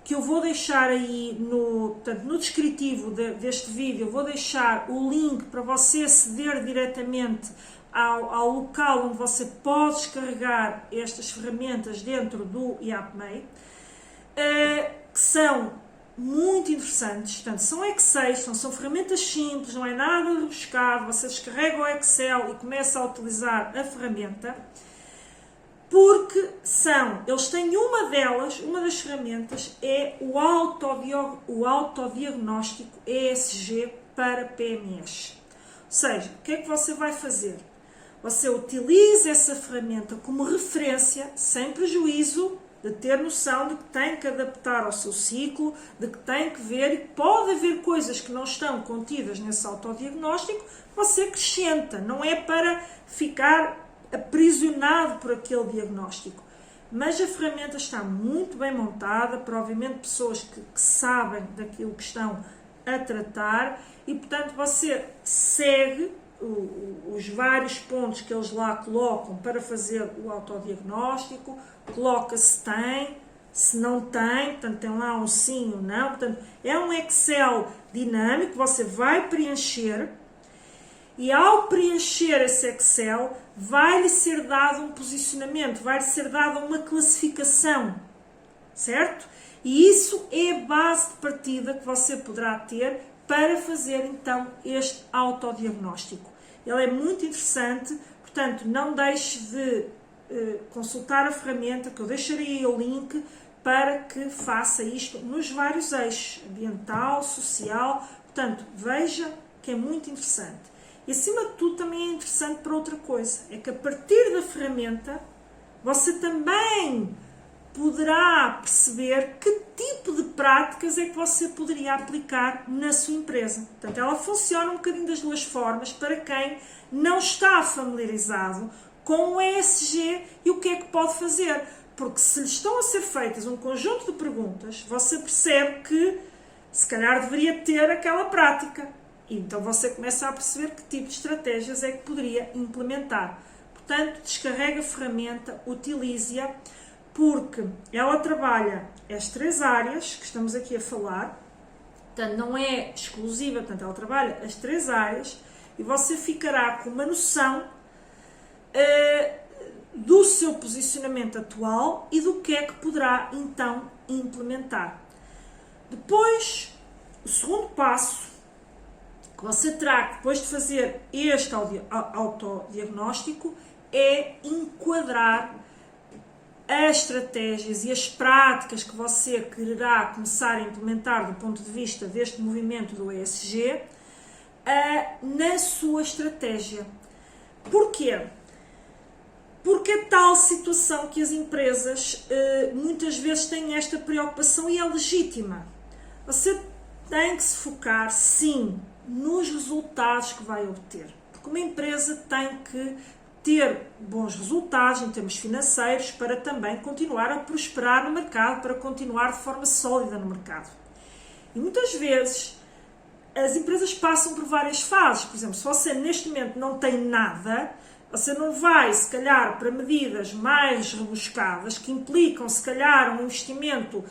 que eu vou deixar aí no descritivo deste vídeo, eu vou deixar o link para você aceder diretamente ao local onde você pode descarregar estas ferramentas dentro do IAPMEI, que são muito interessantes. Portanto, são Excel, são ferramentas simples, não é nada rebuscado, você descarrega o Excel e começa a utilizar a ferramenta, porque eles têm uma das ferramentas é o autodiagnóstico ESG para PMEs. Ou seja, o que é que você vai fazer? Você utiliza essa ferramenta como referência, sem prejuízo de ter noção de que tem que adaptar ao seu ciclo, de que tem que ver, e pode haver coisas que não estão contidas nesse autodiagnóstico, você acrescenta, não é para ficar aprisionado por aquele diagnóstico. Mas a ferramenta está muito bem montada, para obviamente pessoas que sabem daquilo que estão a tratar, e portanto você segue os vários pontos que eles lá colocam para fazer o autodiagnóstico, coloca se tem, se não tem, portanto tem lá um sim ou não, portanto é um Excel dinâmico, você vai preencher e ao preencher esse Excel vai-lhe ser dado um posicionamento, vai-lhe ser dada uma classificação, certo? E isso é a base de partida que você poderá ter para fazer então este autodiagnóstico. Ele é muito interessante, portanto não deixe de consultar a ferramenta, que eu deixarei o link para que faça isto nos vários eixos, ambiental, social, portanto veja que é muito interessante. E acima de tudo também é interessante para outra coisa, é que a partir da ferramenta você também poderá perceber que tipo de práticas é que você poderia aplicar na sua empresa. Portanto, ela funciona um bocadinho das duas formas para quem não está familiarizado com o ESG e o que é que pode fazer. Porque se lhe estão a ser feitas um conjunto de perguntas, você percebe que se calhar deveria ter aquela prática. E então você começa a perceber que tipo de estratégias é que poderia implementar. Portanto, descarrega a ferramenta, utilize-a, porque ela trabalha as três áreas que estamos aqui a falar, portanto não é exclusiva, portanto ela trabalha as três áreas e você ficará com uma noção do seu posicionamento atual e do que é que poderá então implementar. Depois, o segundo passo que você terá depois de fazer este autodiagnóstico é enquadrar as estratégias e as práticas que você quererá começar a implementar do ponto de vista deste movimento do ESG na sua estratégia. Porquê? Porque é tal situação que as empresas muitas vezes têm esta preocupação e é legítima. Você tem que se focar, sim, nos resultados que vai obter. Porque uma empresa tem que ter bons resultados em termos financeiros para também continuar a prosperar no mercado, para continuar de forma sólida no mercado. E muitas vezes as empresas passam por várias fases. Por exemplo, se você neste momento não tem nada, você não vai, se calhar, para medidas mais rebuscadas, que implicam, se calhar, um investimento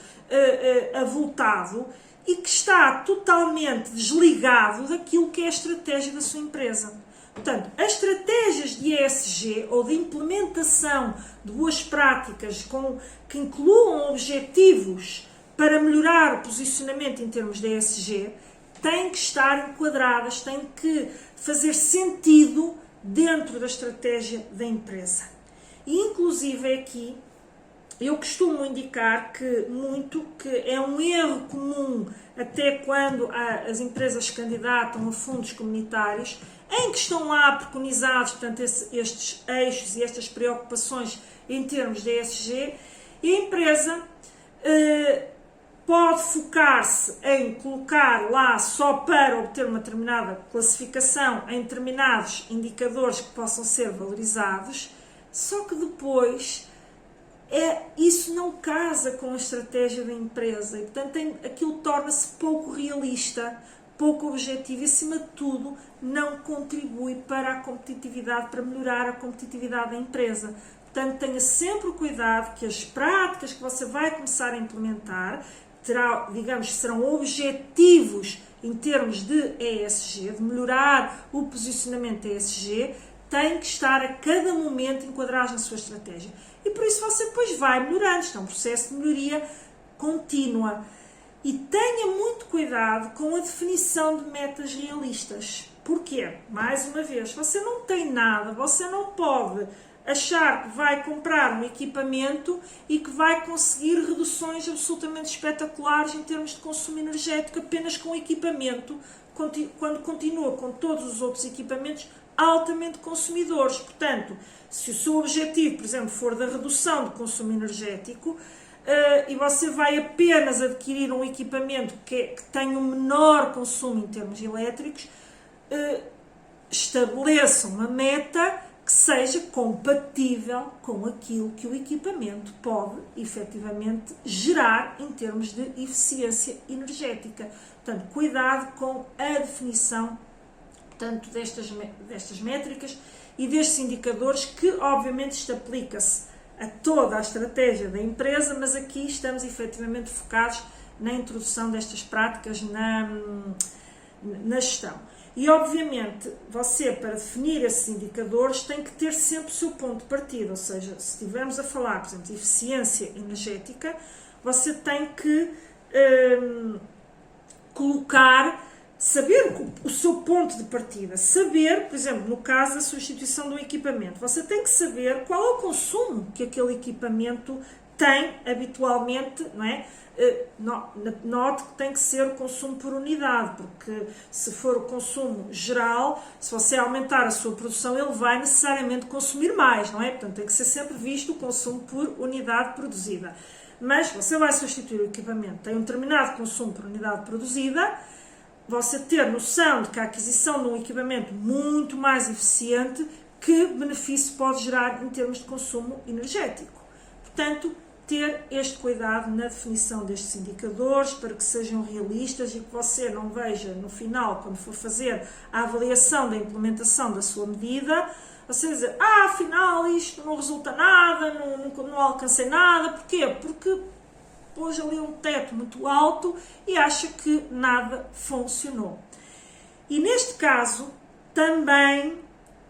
avultado e que está totalmente desligado daquilo que é a estratégia da sua empresa. Portanto, as estratégias de ESG ou de implementação de boas práticas que incluam objetivos para melhorar o posicionamento em termos de ESG têm que estar enquadradas, têm que fazer sentido dentro da estratégia da empresa. E, inclusive, aqui eu costumo indicar que é um erro comum até quando as empresas se candidatam a fundos comunitários, em que estão lá preconizados, portanto, estes eixos e estas preocupações em termos de ESG, e a empresa pode focar-se em colocar lá só para obter uma determinada classificação em determinados indicadores que possam ser valorizados, só que depois isso não casa com a estratégia da empresa e, portanto, aquilo torna-se pouco realista, pouco objetivo e, acima de tudo, não contribui para a competitividade, para melhorar a competitividade da empresa. Portanto, tenha sempre o cuidado que as práticas que você vai começar a implementar serão objetivos em termos de ESG, de melhorar o posicionamento ESG, têm que estar a cada momento enquadrados na sua estratégia. E por isso você depois vai melhorando, isto é um processo de melhoria contínua. E tenha muito cuidado com a definição de metas realistas. Porquê? Mais uma vez, você não tem nada, você não pode achar que vai comprar um equipamento e que vai conseguir reduções absolutamente espetaculares em termos de consumo energético apenas com o equipamento, quando continua com todos os outros equipamentos altamente consumidores. Portanto, se o seu objetivo, por exemplo, for da redução de consumo energético, e você vai apenas adquirir um equipamento que tenha um menor consumo em termos elétricos, estabeleça uma meta que seja compatível com aquilo que o equipamento pode efetivamente gerar em termos de eficiência energética. Portanto, cuidado com a definição, portanto, destas métricas e destes indicadores, que obviamente isto aplica-se a toda a estratégia da empresa, mas aqui estamos efetivamente focados na introdução destas práticas na gestão. E obviamente você, para definir esses indicadores, tem que ter sempre o seu ponto de partida, ou seja, se estivermos a falar, por exemplo, de eficiência energética, você tem que saber o seu ponto de partida, saber, por exemplo, no caso da substituição do equipamento, você tem que saber qual é o consumo que aquele equipamento tem habitualmente, não é? Note que tem que ser o consumo por unidade, porque se for o consumo geral, se você aumentar a sua produção, ele vai necessariamente consumir mais, não é? Portanto, tem que ser sempre visto o consumo por unidade produzida. Mas você vai substituir o equipamento, tem um determinado consumo por unidade produzida, você ter noção de que a aquisição de um equipamento muito mais eficiente, que benefício pode gerar em termos de consumo energético. Portanto, ter este cuidado na definição destes indicadores para que sejam realistas e que você não veja no final, quando for fazer a avaliação da implementação da sua medida, você dizer, afinal isto não resulta nada, não alcancei nada. Porquê? Porque pôs ali um teto muito alto e acha que nada funcionou. E neste caso também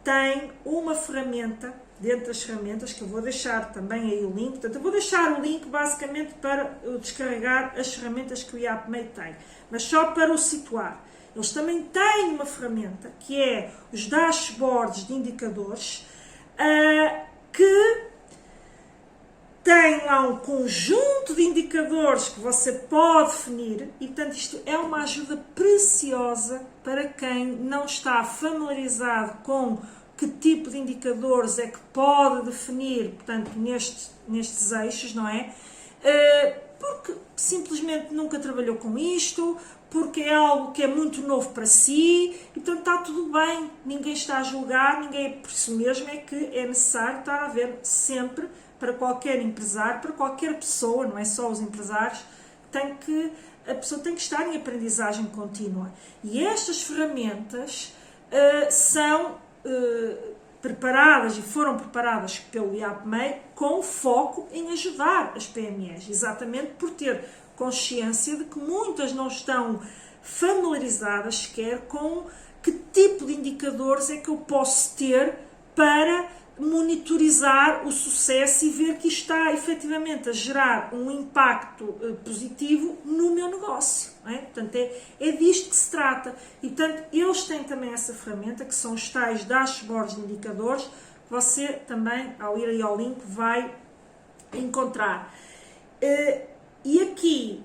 tem uma ferramenta, dentro das ferramentas, que eu vou deixar também aí o link. Portanto, eu vou deixar o link basicamente para descarregar as ferramentas que o IAPMEI tem, mas só para o situar. Eles também têm uma ferramenta que é os dashboards de indicadores, que tem lá um conjunto de indicadores que você pode definir e, portanto, isto é uma ajuda preciosa para quem não está familiarizado com que tipo de indicadores é que pode definir, portanto, nestes eixos, não é? Porque simplesmente nunca trabalhou com isto, porque é algo que é muito novo para si e, portanto, está tudo bem, ninguém está a julgar, por isso mesmo é que é necessário estar a ver sempre, para qualquer empresário, para qualquer pessoa, não é só os empresários, a pessoa tem que estar em aprendizagem contínua. E estas ferramentas são preparadas e foram preparadas pelo IAPMEI com foco em ajudar as PMEs, exatamente por ter consciência de que muitas não estão familiarizadas sequer com que tipo de indicadores é que eu posso ter para monitorizar o sucesso e ver que está efetivamente a gerar um impacto positivo no meu negócio. Não é? Portanto, é disto que se trata. E, portanto, eles têm também essa ferramenta, que são os tais dashboards de indicadores, você também, ao ir aí ao link, vai encontrar. E aqui,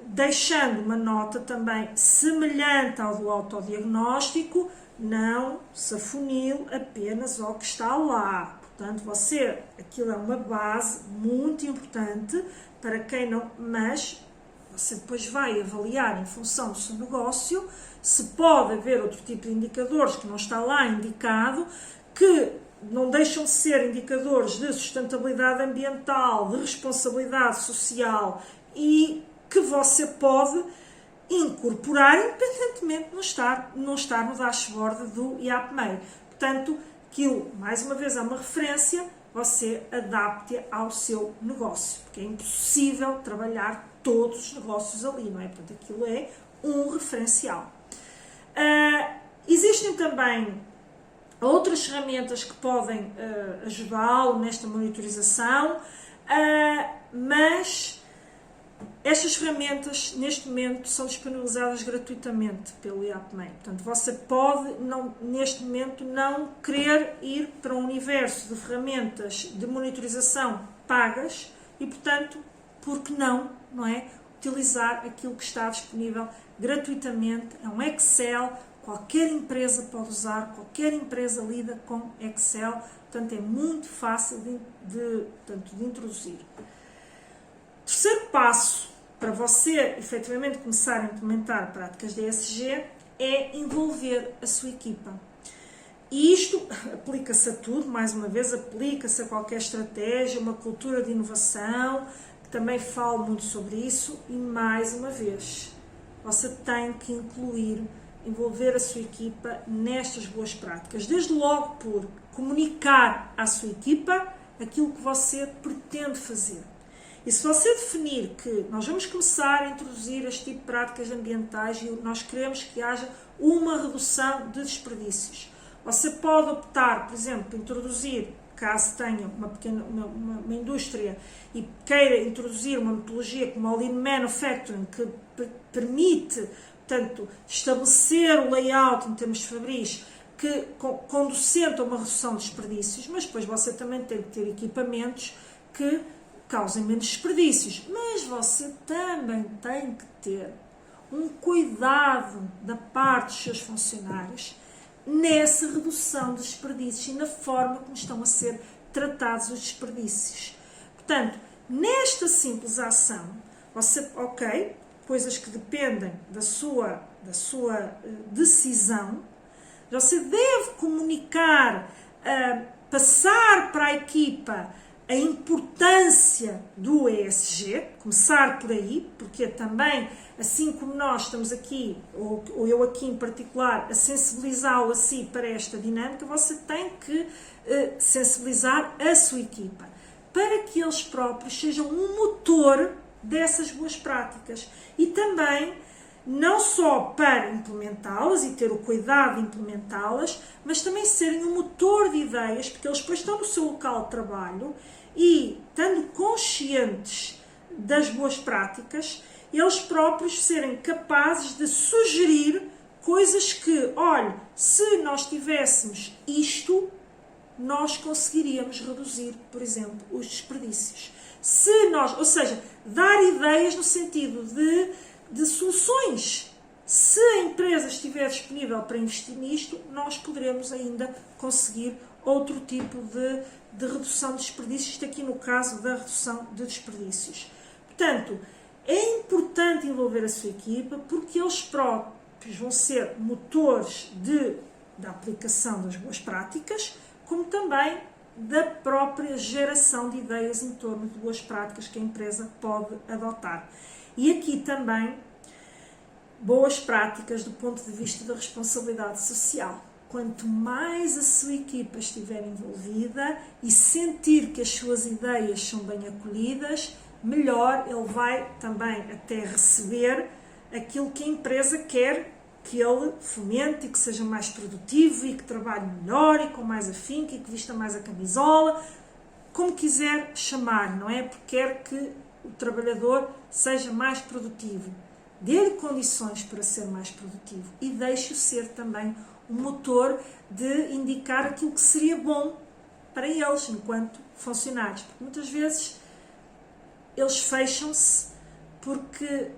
deixando uma nota também semelhante ao do autodiagnóstico, não se afunile apenas ao que está lá. Portanto, aquilo é uma base muito importante para quem não, mas Você depois vai avaliar em função do seu negócio se pode haver outro tipo de indicadores que não está lá indicado, que não deixam de ser indicadores de sustentabilidade ambiental, de responsabilidade social e que você pode incorporar independentemente de não estar no dashboard do IAPMEI. Portanto, aquilo, mais uma vez, é uma referência, você adapte ao seu negócio, porque é impossível trabalhar todos os negócios ali, não é? Portanto, aquilo é um referencial. Existem também outras ferramentas que podem ajudá-lo nesta monitorização, mas estas ferramentas, neste momento, são disponibilizadas gratuitamente pelo IAPMEI. Portanto, você pode, neste momento, não querer ir para um universo de ferramentas de monitorização pagas e, portanto, por que não é? Utilizar aquilo que está disponível gratuitamente. É um Excel, qualquer empresa pode usar, qualquer empresa lida com Excel, portanto, é muito fácil de introduzir. Terceiro passo para você efetivamente começar a implementar práticas de ESG é envolver a sua equipa. E isto aplica-se a tudo, mais uma vez, aplica-se a qualquer estratégia, uma cultura de inovação, que também falo muito sobre isso, e mais uma vez, você tem que envolver a sua equipa nestas boas práticas, desde logo por comunicar à sua equipa aquilo que você pretende fazer. E se você definir que nós vamos começar a introduzir este tipo de práticas ambientais e nós queremos que haja uma redução de desperdícios, você pode optar, por exemplo, por introduzir, caso tenha uma indústria e queira introduzir uma metodologia como o Lean Manufacturing, que permite, portanto, estabelecer o layout em termos de fabris que conducente a uma redução de desperdícios, mas depois você também tem que ter equipamentos que causem menos desperdícios, mas você também tem que ter um cuidado da parte dos seus funcionários nessa redução de desperdícios e na forma como estão a ser tratados os desperdícios. Portanto, nesta simples ação, você, coisas que dependem da sua decisão, você deve comunicar, passar para a equipa a importância do ESG, começar por aí, porque também, assim como nós estamos aqui, ou eu aqui em particular, a sensibilizá-lo assim para esta dinâmica, você tem que sensibilizar a sua equipa, para que eles próprios sejam um motor dessas boas práticas e também não só para implementá-las e ter o cuidado de implementá-las, mas também serem um motor de ideias, porque eles depois estão no seu local de trabalho e, estando conscientes das boas práticas, eles próprios serem capazes de sugerir coisas que, olha, se nós tivéssemos isto, nós conseguiríamos reduzir, por exemplo, os desperdícios. Ou seja, dar ideias no sentido de soluções. Se a empresa estiver disponível para investir nisto, nós poderemos ainda conseguir outro tipo de redução de desperdícios, isto aqui no caso da redução de desperdícios. Portanto, é importante envolver a sua equipa, porque eles próprios vão ser motores da aplicação das boas práticas, como também da própria geração de ideias em torno de boas práticas que a empresa pode adotar. E aqui também, boas práticas do ponto de vista da responsabilidade social. Quanto mais a sua equipa estiver envolvida e sentir que as suas ideias são bem acolhidas, melhor ele vai também até receber aquilo que a empresa quer que ele fomente e que seja mais produtivo e que trabalhe melhor e com mais afinco e que vista mais a camisola, como quiser chamar, não é? Porque quer que o trabalhador seja mais produtivo. Dê-lhe condições para ser mais produtivo e deixe-o ser também um motor de indicar aquilo que seria bom para eles enquanto funcionários. Porque muitas vezes eles fecham-se porque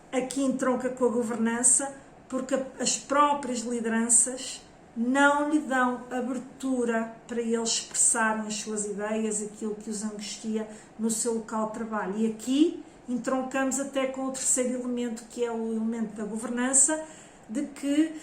aqui entronca com a governança, porque as próprias lideranças não lhe dão abertura para eles expressarem as suas ideias, aquilo que os angustia no seu local de trabalho. E aqui entroncamos até com o terceiro elemento, que é o elemento da governança, de que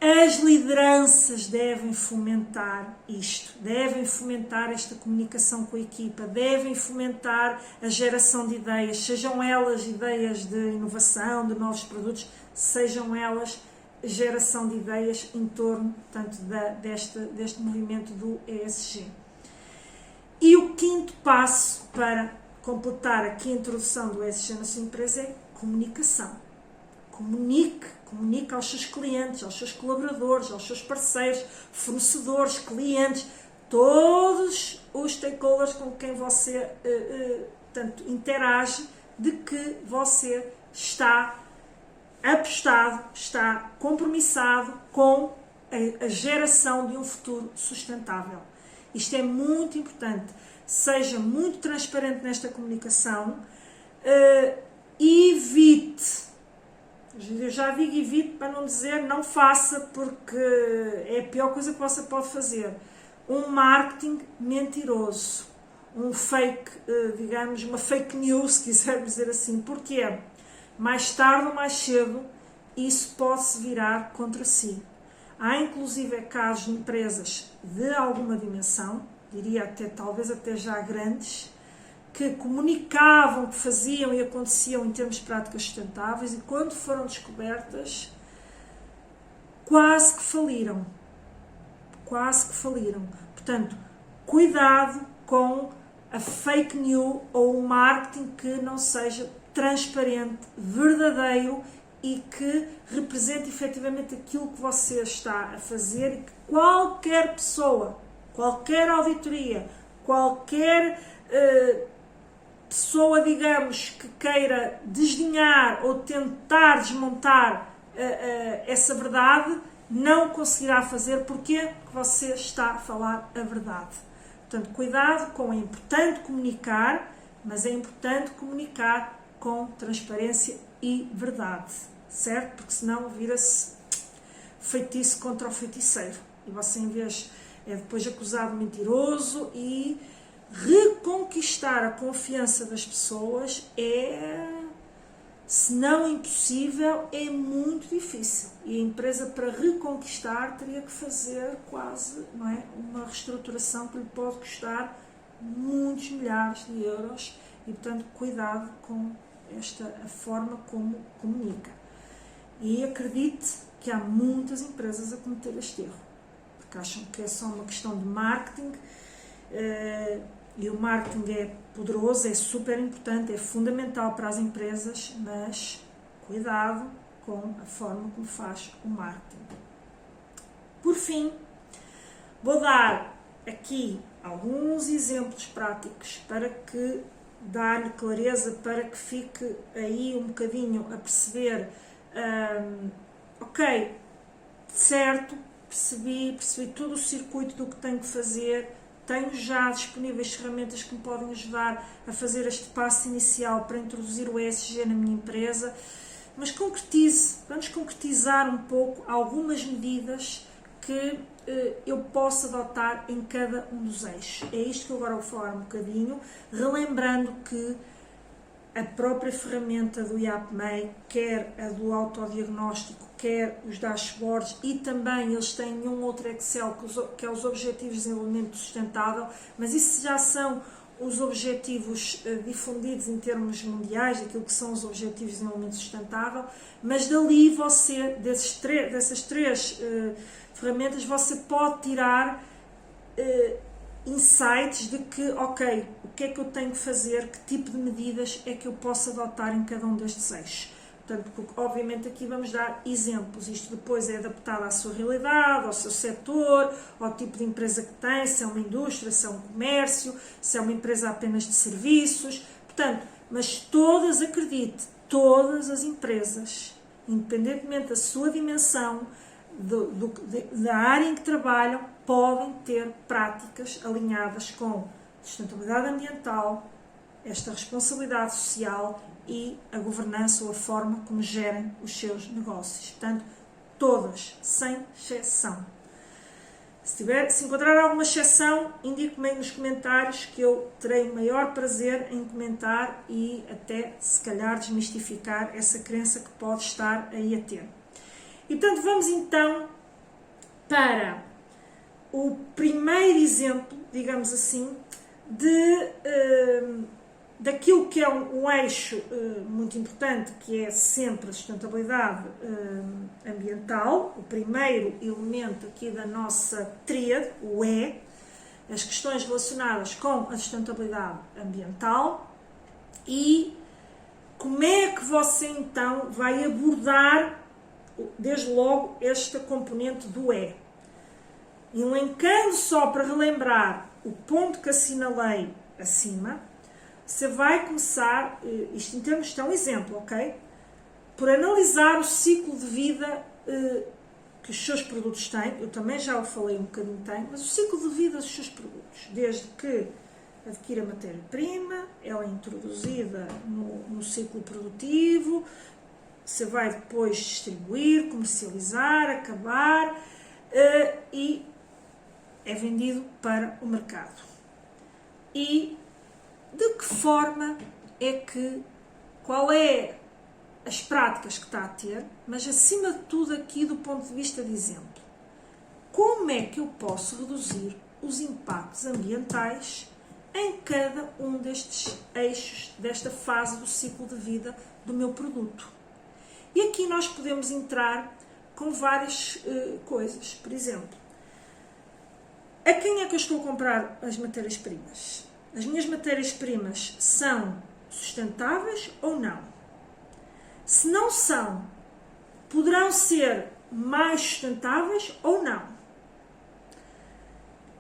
as lideranças devem fomentar isto, devem fomentar esta comunicação com a equipa, devem fomentar a geração de ideias, sejam elas ideias de inovação, de novos produtos, sejam elas geração de ideias em torno, portanto, deste movimento do ESG. E o quinto passo para completar aqui a introdução do ESG na sua empresa é comunicação. Comunique aos seus clientes, aos seus colaboradores, aos seus parceiros, fornecedores, clientes, todos os stakeholders com quem você portanto, interage, de que você está apostado, está compromissado com a geração de um futuro sustentável. Isto é muito importante. Seja muito transparente nesta comunicação, evite, eu já digo evite para não dizer não faça, porque é a pior coisa que você pode fazer. Um marketing mentiroso, um fake, digamos, uma fake news, se quiser dizer assim. Porquê? Mais tarde ou mais cedo, isso pode se virar contra si. Há inclusive casos de empresas de alguma dimensão, diria até, talvez até já grandes, que comunicavam que faziam e aconteciam em termos de práticas sustentáveis, e quando foram descobertas, quase que faliram. Portanto, cuidado com a fake news ou o marketing que não seja transparente, verdadeiro e que represente efetivamente aquilo que você está a fazer, e que qualquer pessoa, qualquer auditoria, qualquer pessoa, digamos, que queira desdenhar ou tentar desmontar essa verdade, não conseguirá fazer. Porquê? Porque você está a falar a verdade. Portanto, cuidado com, é importante comunicar, mas é importante comunicar com transparência e verdade, certo? Porque senão vira-se feitiço contra o feiticeiro, e você, em vez, é depois acusado de mentiroso, e reconquistar a confiança das pessoas é, se não impossível, é muito difícil. E a empresa, para reconquistar, teria que fazer quase, não é, uma reestruturação que lhe pode custar muitos milhares de euros. E, portanto, cuidado com a forma como comunica. E acredite que há muitas empresas a cometer este erro, porque acham que é só uma questão de marketing. E o marketing é poderoso, é super importante, é fundamental para as empresas, mas cuidado com a forma como faz o marketing. Por fim, vou dar aqui alguns exemplos práticos para que dar-lhe clareza, para que fique aí um bocadinho a perceber, ok, certo, percebi todo o circuito do que tenho que fazer. Tenho já disponíveis ferramentas que me podem ajudar a fazer este passo inicial para introduzir o ESG na minha empresa, mas vamos concretizar um pouco algumas medidas que eu posso adotar em cada um dos eixos. É isto que eu agora vou falar um bocadinho, relembrando que a própria ferramenta do IAPMEI, quer a do autodiagnóstico, quer os dashboards, e também eles têm um outro Excel que é os Objetivos de Desenvolvimento Sustentável, mas isso já são os objetivos difundidos em termos mundiais, aquilo que são os Objetivos de Desenvolvimento Sustentável, mas dali você, dessas três ferramentas, você pode tirar insights de que, ok, o que é que eu tenho que fazer, que tipo de medidas é que eu posso adotar em cada um destes eixos. Portanto, porque, obviamente, aqui vamos dar exemplos. Isto depois é adaptado à sua realidade, ao seu setor, ao tipo de empresa que tem, se é uma indústria, se é um comércio, se é uma empresa apenas de serviços. Portanto, mas todas, acredite, todas as empresas, independentemente da sua dimensão, da área em que trabalham, podem ter práticas alinhadas com sustentabilidade ambiental, esta responsabilidade social e a governança ou a forma como gerem os seus negócios. Portanto, todas, sem exceção. Se encontrar alguma exceção, indique-me aí nos comentários que eu terei o maior prazer em comentar e até, se calhar, desmistificar essa crença que pode estar aí a ter. E, portanto, vamos então para o primeiro exemplo, digamos assim, daquilo que é um eixo muito importante, que é sempre a sustentabilidade ambiental, o primeiro elemento aqui da nossa tríade, o E, as questões relacionadas com a sustentabilidade ambiental, e como é que você então vai abordar, desde logo, esta componente do E. Elencando só para relembrar o ponto que assinalei acima, você vai começar, isto em termos de um exemplo, ok? Por analisar o ciclo de vida que os seus produtos têm. Eu também já o falei um bocadinho, mas o ciclo de vida dos seus produtos, desde que adquire a matéria-prima, ela é introduzida no ciclo produtivo, você vai depois distribuir, comercializar, acabar e é vendido para o mercado. E de que forma é que, qual é as práticas que está a ter, mas acima de tudo aqui do ponto de vista de exemplo, como é que eu posso reduzir os impactos ambientais em cada um destes eixos, desta fase do ciclo de vida do meu produto. E aqui nós podemos entrar com várias coisas. Por exemplo, a quem é que eu estou a comprar as matérias-primas? As minhas matérias-primas são sustentáveis ou não? Se não são, poderão ser mais sustentáveis ou não?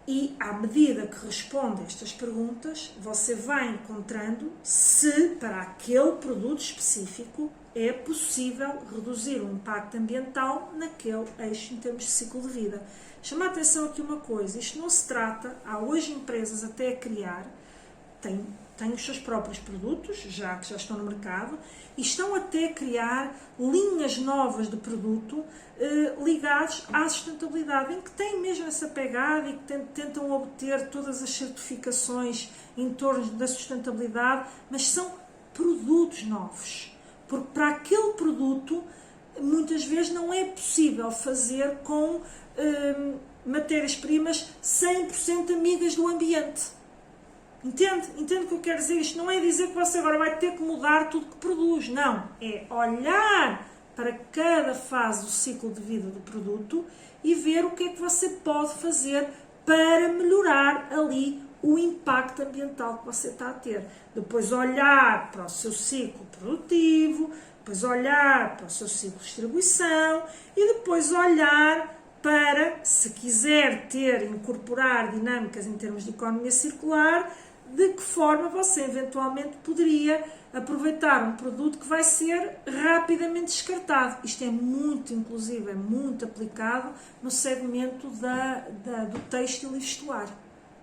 E, à medida que responde a estas perguntas, você vai encontrando se, para aquele produto específico, é possível reduzir o impacto ambiental naquele eixo em termos de ciclo de vida. Chama a atenção aqui uma coisa, isto não se trata, há hoje empresas até a criar, têm os seus próprios produtos, que já estão no mercado, e estão até a criar linhas novas de produto ligados à sustentabilidade, em que têm mesmo essa pegada e que tentam obter todas as certificações em torno da sustentabilidade, mas são produtos novos, porque para aquele produto muitas vezes não é possível fazer com matérias-primas 100% amigas do ambiente. Entende o que eu quero dizer? Isto não é dizer que você agora vai ter que mudar tudo que produz, não. É olhar para cada fase do ciclo de vida do produto e ver o que é que você pode fazer para melhorar ali o impacto ambiental que você está a ter. Depois olhar para o seu ciclo produtivo, depois olhar para o seu ciclo de distribuição e depois olhar para, se quiser incorporar dinâmicas em termos de economia circular, de que forma você eventualmente poderia aproveitar um produto que vai ser rapidamente descartado. Isto é muito, inclusive, é muito aplicado no segmento do têxtil e vestuário,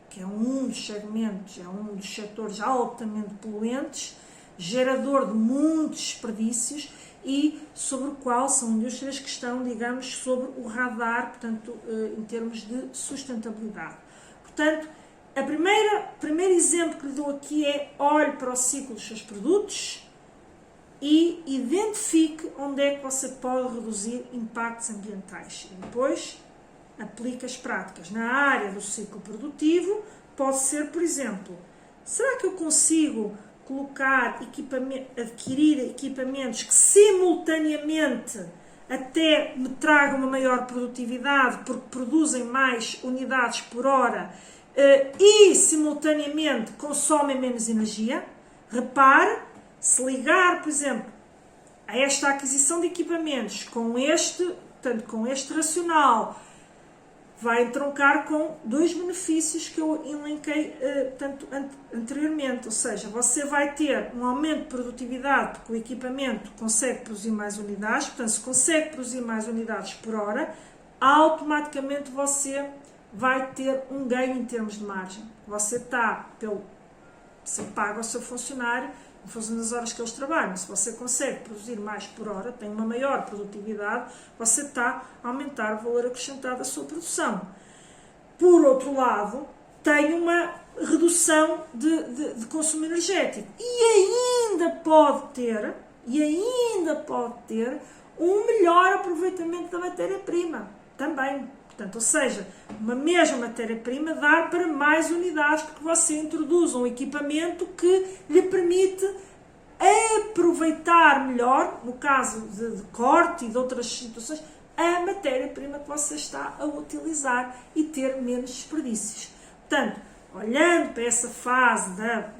que é um dos segmentos, é um dos setores altamente poluentes, gerador de muitos desperdícios e sobre o qual são indústrias que estão, digamos, sobre o radar, portanto, em termos de sustentabilidade. Portanto, o primeiro exemplo que lhe dou aqui é olhe para o ciclo dos seus produtos e identifique onde é que você pode reduzir impactos ambientais. E depois aplique as práticas. Na área do ciclo produtivo, pode ser, por exemplo, será que eu consigo adquirir equipamentos que simultaneamente até me tragam uma maior produtividade porque produzem mais unidades por hora e simultaneamente consomem menos energia? Repare, se ligar, por exemplo, a esta aquisição de equipamentos com este racional, vai entroncar com dois benefícios que eu elenquei anteriormente, ou seja, você vai ter um aumento de produtividade porque o equipamento consegue produzir mais unidades, portanto, se consegue produzir mais unidades por hora, automaticamente você vai ter um ganho em termos de margem. Você paga ao seu funcionário em função das horas que eles trabalham. Se você consegue produzir mais por hora, tem uma maior produtividade, você está a aumentar o valor acrescentado da sua produção. por outro lado, tem uma redução de consumo energético e ainda pode ter um melhor aproveitamento da matéria-prima também. Portanto, ou seja, uma mesma matéria-prima dá para mais unidades, porque você introduz um equipamento que lhe permite aproveitar melhor, no caso de corte e de outras situações, a matéria-prima que você está a utilizar e ter menos desperdícios. Portanto, olhando para essa fase da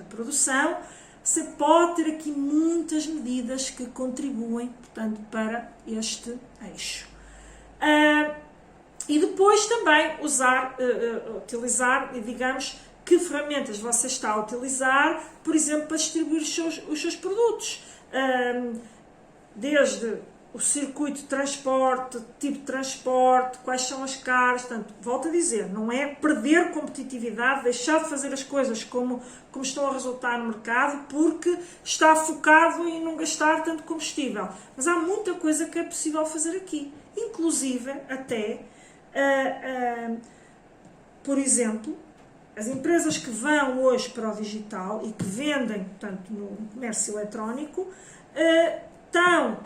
produção, você pode ter aqui muitas medidas que contribuem, portanto, para este eixo. E depois também utilizar, digamos, que ferramentas você está a utilizar, por exemplo, para distribuir os seus produtos. Desde o circuito de transporte, tipo de transporte, quais são as caras, portanto, volto a dizer, não é perder competitividade, deixar de fazer as coisas como estão a resultar no mercado, porque está focado em não gastar tanto combustível. Mas há muita coisa que é possível fazer aqui, inclusive até, por exemplo, as empresas que vão hoje para o digital e que vendem, portanto, no comércio eletrónico, estão,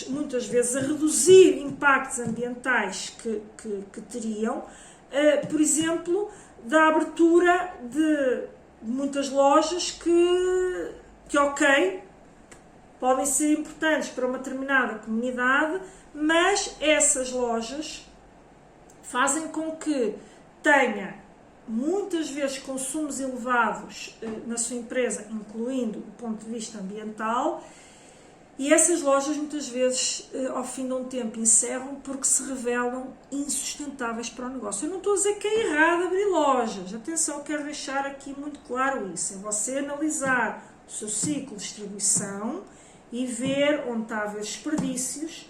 muitas vezes, a reduzir impactos ambientais que teriam, por exemplo, da abertura de muitas lojas que ok, podem ser importantes para uma determinada comunidade, mas essas lojas fazem com que tenha muitas vezes consumos elevados na sua empresa, incluindo o ponto de vista ambiental, e essas lojas muitas vezes, ao fim de um tempo, encerram porque se revelam insustentáveis para o negócio. Eu não estou a dizer que é errado abrir lojas, atenção, quero deixar aqui muito claro isso, é você analisar o seu ciclo de distribuição e ver onde está a haver desperdícios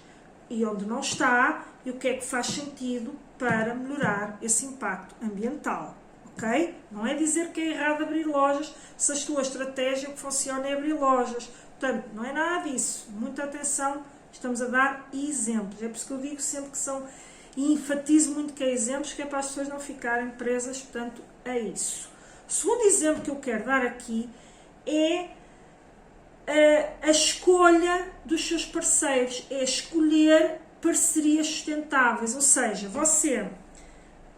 e onde não está, e o que é que faz sentido para melhorar esse impacto ambiental. Okay? Não é dizer que é errado abrir lojas se a sua estratégia que funciona é abrir lojas. Portanto, não é nada disso. Muita atenção, estamos a dar exemplos. É por isso que eu digo sempre que são, e enfatizo muito que é exemplos, que é para as pessoas não ficarem presas, portanto, a isso. O segundo exemplo que eu quero dar aqui é a escolha dos seus parceiros, é escolher parcerias sustentáveis, ou seja, você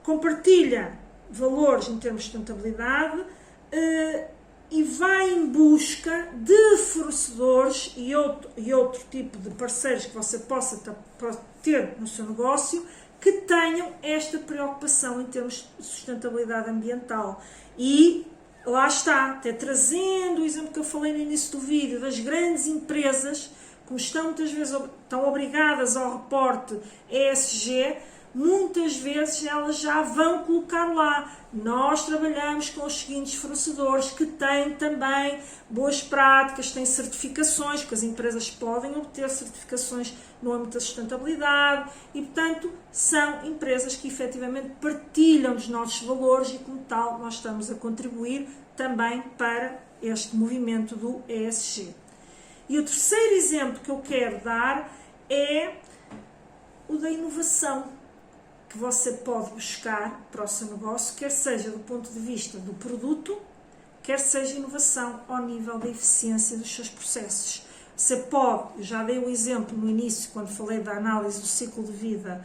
compartilha valores em termos de sustentabilidade e vai em busca de fornecedores e outro tipo de parceiros que você possa ter no seu negócio que tenham esta preocupação em termos de sustentabilidade ambiental. E lá está, até trazendo o exemplo que eu falei no início do vídeo, das grandes empresas, como estão muitas vezes obrigadas ao reporte ESG, muitas vezes elas já vão colocar lá. Nós trabalhamos com os seguintes fornecedores que têm também boas práticas, têm certificações, porque as empresas podem obter certificações no âmbito da sustentabilidade e, portanto, são empresas que efetivamente partilham dos nossos valores e, como tal, nós estamos a contribuir também para este movimento do ESG. E o terceiro exemplo que eu quero dar é o da inovação, que você pode buscar para o seu negócio, quer seja do ponto de vista do produto, quer seja inovação ao nível da eficiência dos seus processos. Você pode, eu já dei o exemplo no início, quando falei da análise do ciclo de vida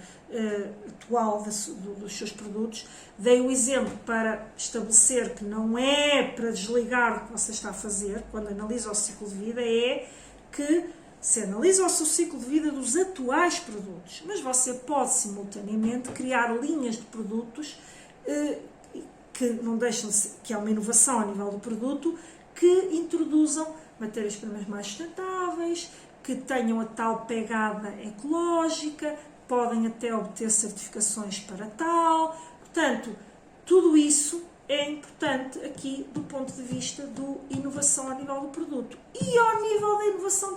atual dos seus produtos, dei o exemplo para estabelecer que não é para desligar o que você está a fazer, quando analisa o ciclo de vida, é que se analisa o seu ciclo de vida dos atuais produtos, mas você pode simultaneamente criar linhas de produtos que não deixam de ser, que é uma inovação a nível do produto, que introduzam matérias-primas mais sustentáveis, que tenham a tal pegada ecológica, podem até obter certificações para tal. Portanto, tudo isso é importante aqui do ponto de vista do inovação a nível do produto. E ao nível da inovação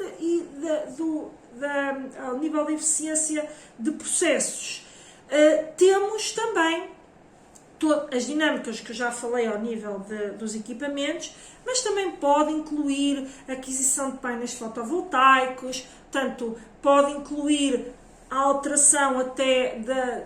ao nível da eficiência de processos, temos também as dinâmicas que eu já falei ao nível dos equipamentos, mas também pode incluir a aquisição de painéis fotovoltaicos, portanto, pode incluir a alteração até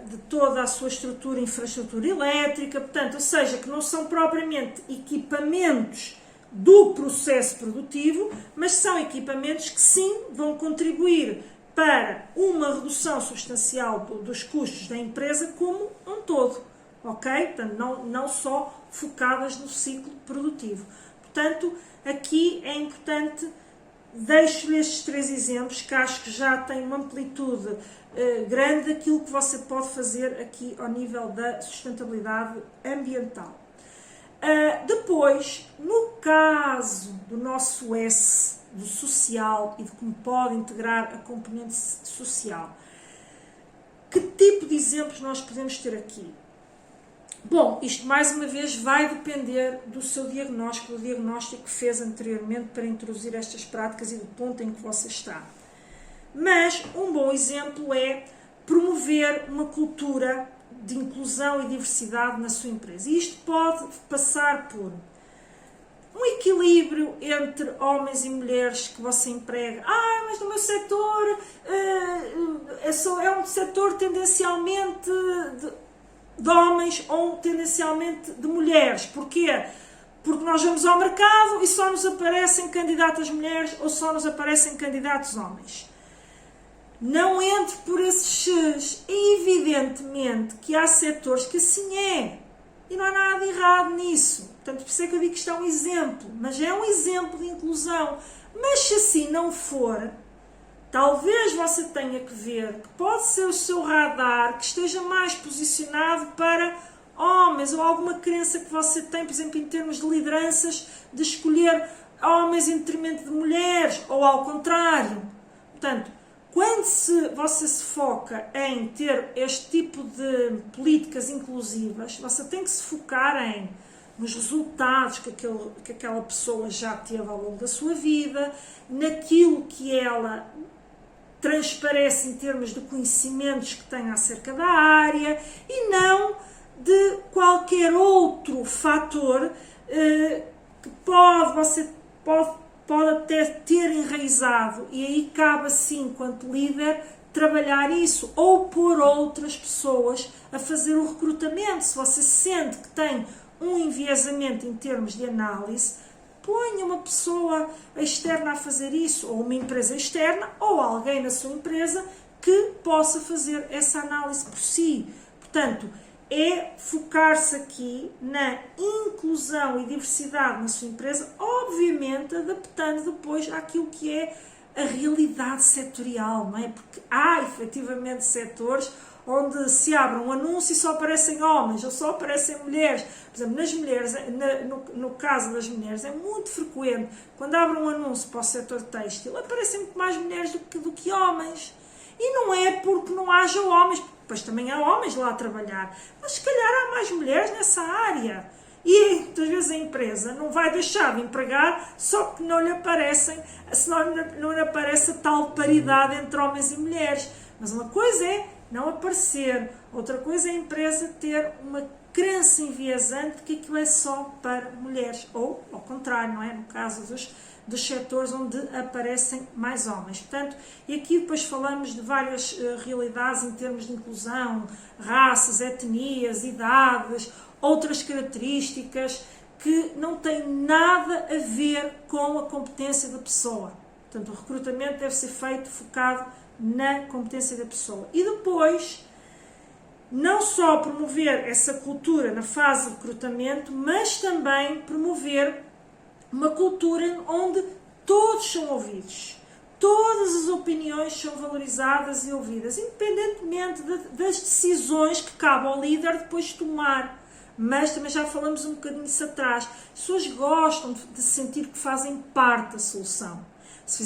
de toda a sua estrutura, infraestrutura elétrica, portanto, ou seja, que não são propriamente equipamentos do processo produtivo, mas são equipamentos que sim vão contribuir para uma redução substancial dos custos da empresa como um todo, ok? Portanto, não só focadas no ciclo produtivo. Portanto, aqui é importante, deixo-lhe estes 3 exemplos, que acho que já têm uma amplitude grande daquilo que você pode fazer aqui ao nível da sustentabilidade ambiental. Depois, no caso do nosso S, do social e de como pode integrar a componente social, que tipo de exemplos nós podemos ter aqui? Bom, isto mais uma vez vai depender do seu diagnóstico, do diagnóstico que fez anteriormente para introduzir estas práticas e do ponto em que você está. Mas um bom exemplo é promover uma cultura de inclusão e diversidade na sua empresa. E isto pode passar por um equilíbrio entre homens e mulheres que você emprega. Mas no meu setor é um setor tendencialmente de homens ou tendencialmente de mulheres. Porquê? Porque nós vamos ao mercado e só nos aparecem candidatas mulheres ou só nos aparecem candidatos homens. Não entre por esses X. Evidentemente que há setores que assim é. E não há nada de errado nisso. Portanto, por isso é que eu digo que isto é um exemplo. Mas é um exemplo de inclusão. Mas se assim não for, talvez você tenha que ver que pode ser o seu radar que esteja mais posicionado para homens, ou alguma crença que você tem, por exemplo, em termos de lideranças, de escolher homens em detrimento de mulheres, ou ao contrário. Portanto, quando você se foca em ter este tipo de políticas inclusivas, você tem que se focar nos resultados que aquela pessoa já teve ao longo da sua vida, naquilo que ela transparece em termos de conhecimentos que tem acerca da área e não de qualquer outro fator que você pode até ter enraizado, e aí cabe sim, enquanto líder, trabalhar isso ou pôr outras pessoas a fazer o recrutamento. Se você sente que tem um enviesamento em termos de análise, ponha uma pessoa externa a fazer isso, ou uma empresa externa, ou alguém na sua empresa que possa fazer essa análise por si. Portanto, é focar-se aqui na inclusão e diversidade na sua empresa, obviamente adaptando depois àquilo que é a realidade setorial, não é? Porque há efetivamente setores onde se abre um anúncio e só aparecem homens ou só aparecem mulheres. Por exemplo, nas mulheres, no caso das mulheres, é muito frequente, quando abre um anúncio para o setor têxtil, aparecem muito mais mulheres do que homens. E não é porque não haja homens, pois também há homens lá a trabalhar, mas se calhar há mais mulheres nessa área. E muitas vezes a empresa não vai deixar de empregar só porque não lhe aparecem, senão não lhe aparece a tal paridade entre homens e mulheres. Mas uma coisa é não aparecer, outra coisa é a empresa ter uma crença enviesante de que aquilo é só para mulheres, ou ao contrário, não é? No caso dos setores onde aparecem mais homens. Portanto, e aqui depois falamos de várias realidades em termos de inclusão, raças, etnias, idades, outras características que não têm nada a ver com a competência da pessoa. Portanto, o recrutamento deve ser feito focado na competência da pessoa. E depois, não só promover essa cultura na fase de recrutamento, mas também promover uma cultura onde todos são ouvidos, todas as opiniões são valorizadas e ouvidas, independentemente das decisões que cabe ao líder depois tomar. Mas também já falamos um bocadinho disso atrás. As pessoas gostam de sentir que fazem parte da solução. Se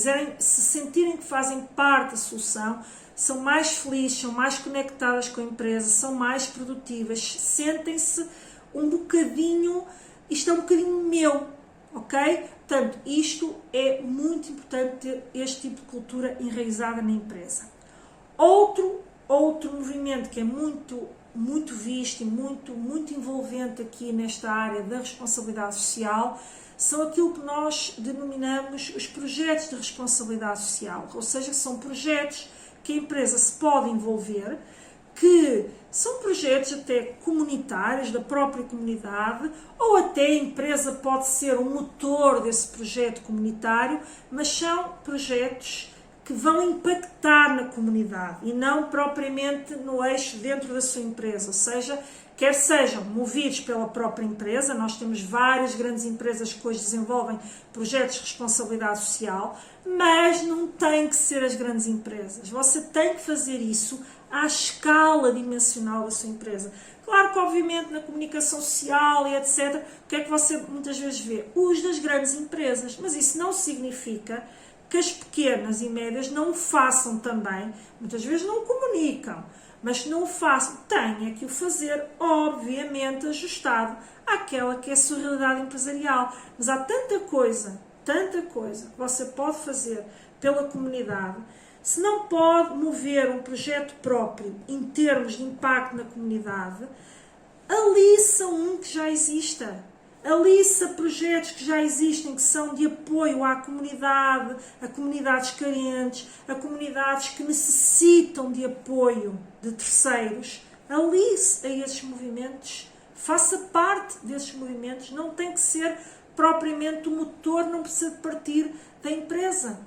sentirem que fazem parte da solução, são mais felizes, são mais conectadas com a empresa, são mais produtivas, sentem-se um bocadinho, isto é um bocadinho meu, ok? Portanto, isto é muito importante ter este tipo de cultura enraizada na empresa. Outro movimento que é muito visto e muito envolvente aqui nesta área da responsabilidade social são aquilo que nós denominamos os projetos de responsabilidade social, ou seja, são projetos que a empresa se pode envolver, que são projetos até comunitários, da própria comunidade, ou até a empresa pode ser o motor desse projeto comunitário, mas são projetos que vão impactar na comunidade e não propriamente no eixo dentro da sua empresa, ou seja, quer sejam movidos pela própria empresa, nós temos várias grandes empresas que hoje desenvolvem projetos de responsabilidade social, mas não tem que ser as grandes empresas. Você tem que fazer isso à escala dimensional da sua empresa. Claro que, obviamente, na comunicação social e etc., o que é que você muitas vezes vê? Os das grandes empresas, mas isso não significa que as pequenas e médias não o façam também, muitas vezes não o comunicam, mas que não o façam, tenha que o fazer, obviamente, ajustado àquela que é a sua realidade empresarial. Mas há tanta coisa que você pode fazer pela comunidade. Se não pode mover um projeto próprio em termos de impacto na comunidade, aliça um que já exista. Aliça projetos que já existem, que são de apoio à comunidade, a comunidades carentes, a comunidades que necessitam de apoio de terceiros. Alice a esses movimentos, faça parte desses movimentos, não tem que ser propriamente o motor, não precisa de partir da empresa.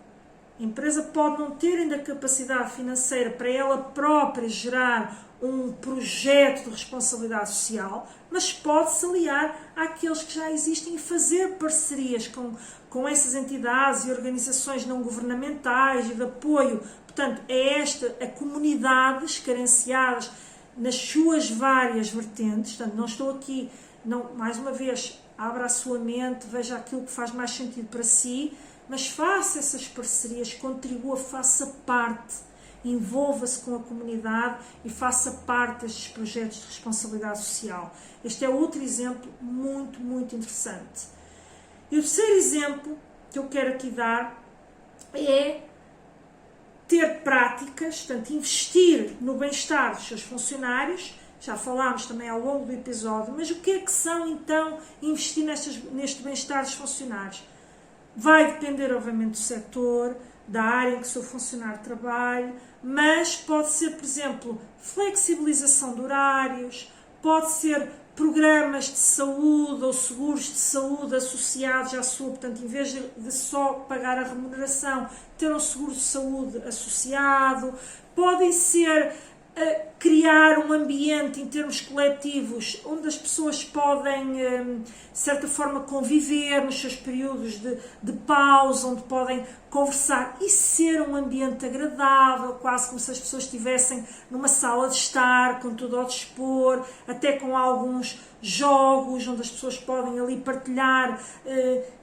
A empresa pode não ter ainda capacidade financeira para ela própria gerar um projeto de responsabilidade social, mas pode-se aliar àqueles que já existem e fazer parcerias com essas entidades e organizações não governamentais e de apoio. Portanto, a comunidades carenciadas nas suas várias vertentes. Portanto, não estou aqui, mais uma vez, abra a sua mente, veja aquilo que faz mais sentido para si, mas faça essas parcerias, contribua, faça parte, envolva-se com a comunidade e faça parte destes projetos de responsabilidade social. Este é outro exemplo muito, muito interessante. E o terceiro exemplo que eu quero aqui dar é ter práticas, portanto, investir no bem-estar dos seus funcionários. Já falámos também ao longo do episódio, mas o que é que são então investir neste bem-estar dos funcionários? Vai depender, obviamente, do setor, da área em que o seu funcionário trabalha, mas pode ser, por exemplo, flexibilização de horários, pode ser programas de saúde ou seguros de saúde associados à sua, portanto, em vez de só pagar a remuneração, ter um seguro de saúde associado, podem ser criar um ambiente em termos coletivos onde as pessoas podem, de certa forma, conviver nos seus períodos de pausa, onde podem conversar e ser um ambiente agradável, quase como se as pessoas estivessem numa sala de estar, com tudo ao dispor, até com alguns jogos onde as pessoas podem ali partilhar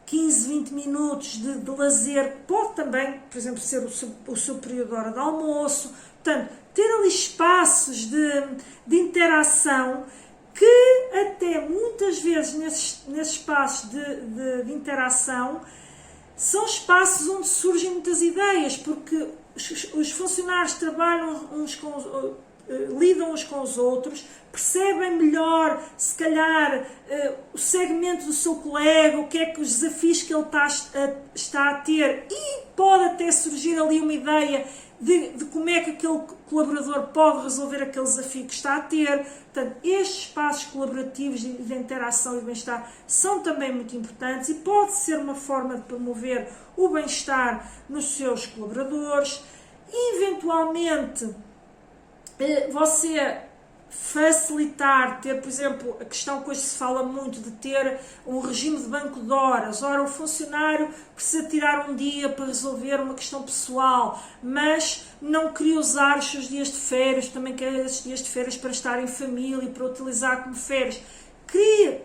15, 20 minutos de lazer. Pode também, por exemplo, ser o seu período de hora de almoço. Portanto, ter ali espaços de interação que até muitas vezes nesses espaços de interação são espaços onde surgem muitas ideias, porque os funcionários trabalham lidam uns com os outros, percebem melhor, se calhar, o segmento do seu colega, o que é que os desafios que ele está a ter, e pode até surgir ali uma ideia de como é que aquele colaborador pode resolver aquele desafio que está a ter. Portanto, estes espaços colaborativos de interação e de bem-estar são também muito importantes e pode ser uma forma de promover o bem-estar nos seus colaboradores. Eventualmente, você facilitar, ter, por exemplo, a questão que hoje se fala muito de ter um regime de banco de horas. Ora, o funcionário precisa tirar um dia para resolver uma questão pessoal, mas não queria usar os seus dias de férias, também quer esses dias de férias para estar em família e para utilizar como férias. Crie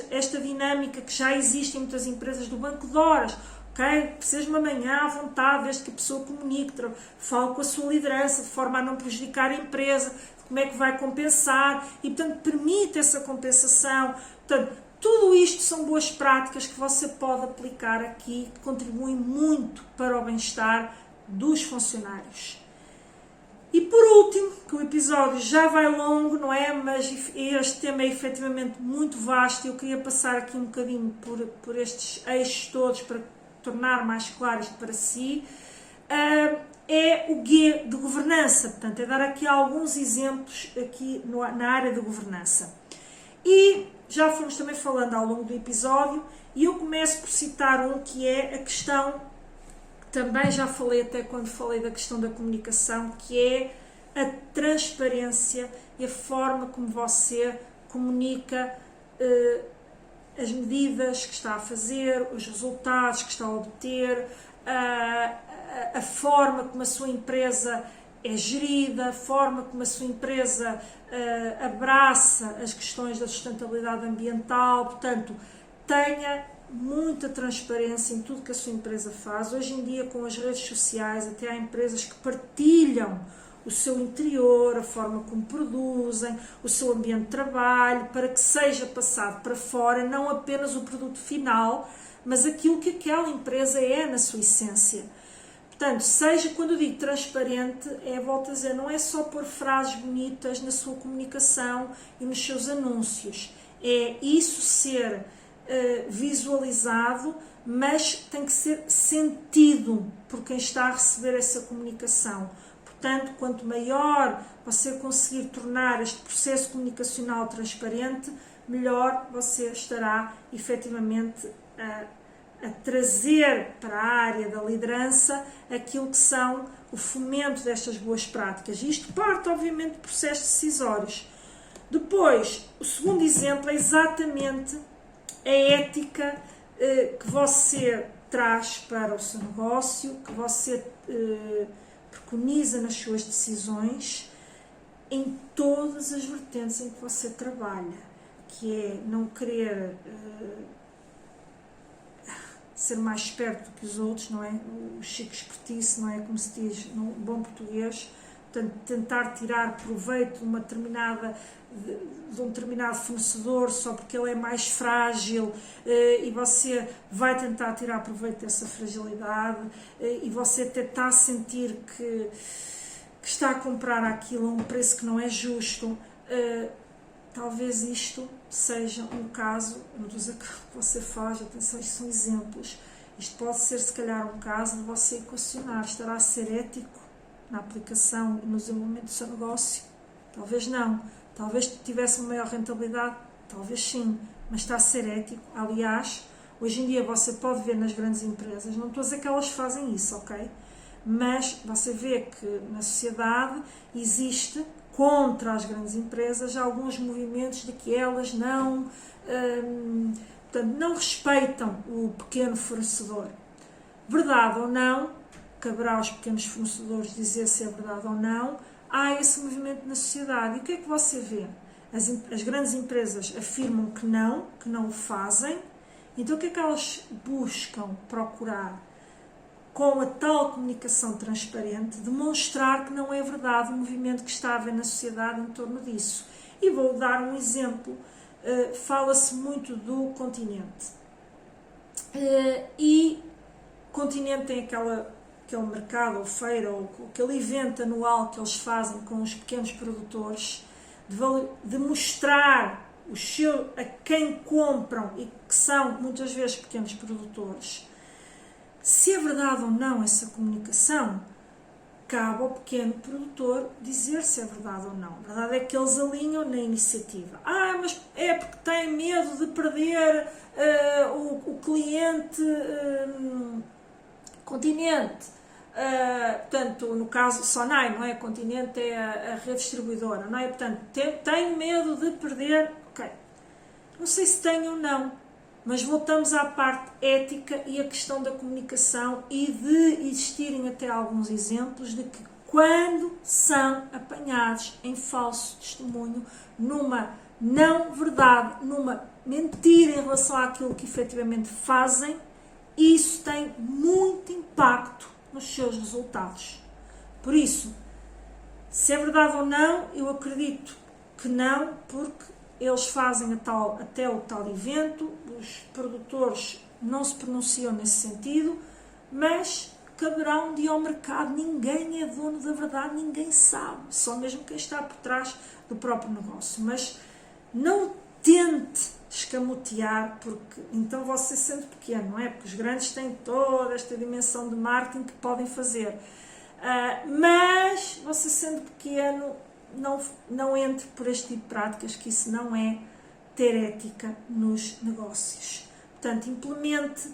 esta dinâmica que já existe em muitas empresas do banco de horas. Okay? Precisas de uma manhã à vontade, desde que a pessoa comunique, fale com a sua liderança, de forma a não prejudicar a empresa, como é que vai compensar e, portanto, permite essa compensação. Portanto, tudo isto são boas práticas que você pode aplicar aqui, que contribuem muito para o bem-estar dos funcionários. E por último, que o episódio já vai longo, não é? Mas este tema é efetivamente muito vasto e eu queria passar aqui um bocadinho por estes eixos todos para tornar mais claro isto para si. é o G de governança, portanto, é dar aqui alguns exemplos aqui na área de governança. E já fomos também falando ao longo do episódio, e eu começo por citar um que é a questão, que também já falei até quando falei da questão da comunicação, que é a transparência e a forma como você comunica as medidas que está a fazer, os resultados que está a obter, a forma como a sua empresa é gerida, a forma como a sua empresa abraça as questões da sustentabilidade ambiental. Portanto, tenha muita transparência em tudo que a sua empresa faz. Hoje em dia, com as redes sociais, até há empresas que partilham o seu interior, a forma como produzem, o seu ambiente de trabalho, para que seja passado para fora não apenas o produto final, mas aquilo que aquela empresa é na sua essência. Portanto, seja, quando eu digo transparente, volto a dizer, não é só pôr frases bonitas na sua comunicação e nos seus anúncios. É isso ser visualizado, mas tem que ser sentido por quem está a receber essa comunicação. Portanto, quanto maior você conseguir tornar este processo comunicacional transparente, melhor você estará efetivamente a trazer para a área da liderança aquilo que são o fomento destas boas práticas. Isto parte, obviamente, de processos decisórios. Depois, o segundo exemplo é exatamente a ética que você traz para o seu negócio, que você preconiza nas suas decisões, em todas as vertentes em que você trabalha, que é não querer ser mais esperto do que os outros, não é? O chico espertice, não é? Como se diz no bom português. Portanto, tentar tirar proveito de um determinado fornecedor só porque ele é mais frágil, e você vai tentar tirar proveito dessa fragilidade, e você até está a sentir que está a comprar aquilo a um preço que não é justo. Talvez isto seja um caso, não estou a dizer que você faz, atenção, isto são exemplos. Isto pode ser, se calhar, um caso de você equacionar, estará a ser ético na aplicação e no desenvolvimento do seu negócio? Talvez não. Talvez tivesse uma maior rentabilidade? Talvez sim. Mas está a ser ético? Aliás, hoje em dia você pode ver nas grandes empresas, não estou a dizer que elas fazem isso, ok? Mas você vê que na sociedade existe, contra as grandes empresas, alguns movimentos de que elas não, portanto, não respeitam o pequeno fornecedor. Verdade ou não, caberá aos pequenos fornecedores dizer se é verdade ou não, há esse movimento na sociedade. E o que é que você vê? As grandes empresas afirmam que não o fazem. Então o que é que elas buscam procurar? Com a tal comunicação transparente, demonstrar que não é verdade o movimento que está a haver na sociedade em torno disso. E vou dar um exemplo. Fala-se muito do Continente. E o Continente tem aquele mercado ou feira, ou aquele evento anual que eles fazem com os pequenos produtores, de mostrar a quem compram, e que são muitas vezes pequenos produtores. Se é verdade ou não essa comunicação, cabe ao pequeno produtor dizer se é verdade ou não. A verdade é que eles alinham na iniciativa. Mas é porque tem medo de perder o cliente Continente. Portanto, no caso Sonai, não é? Continente é a rede distribuidora, não é? Portanto, tem medo de perder. Ok. Não sei se tem ou não. Mas voltamos à parte ética e a questão da comunicação, e de existirem até alguns exemplos de que, quando são apanhados em falso testemunho, numa não verdade, numa mentira em relação àquilo que efetivamente fazem, isso tem muito impacto nos seus resultados. Por isso, se é verdade ou não, eu acredito que não, porque eles fazem até o tal evento, os produtores não se pronunciam nesse sentido, mas caberá um dia ao mercado. Ninguém é dono da verdade, ninguém sabe, só mesmo quem está por trás do próprio negócio. Mas não tente escamotear, porque então você se sente pequeno, não é? Porque os grandes têm toda esta dimensão de marketing que podem fazer. Mas você, sendo pequeno, não entre por este tipo de práticas, que isso não é ter ética nos negócios. Portanto, implemente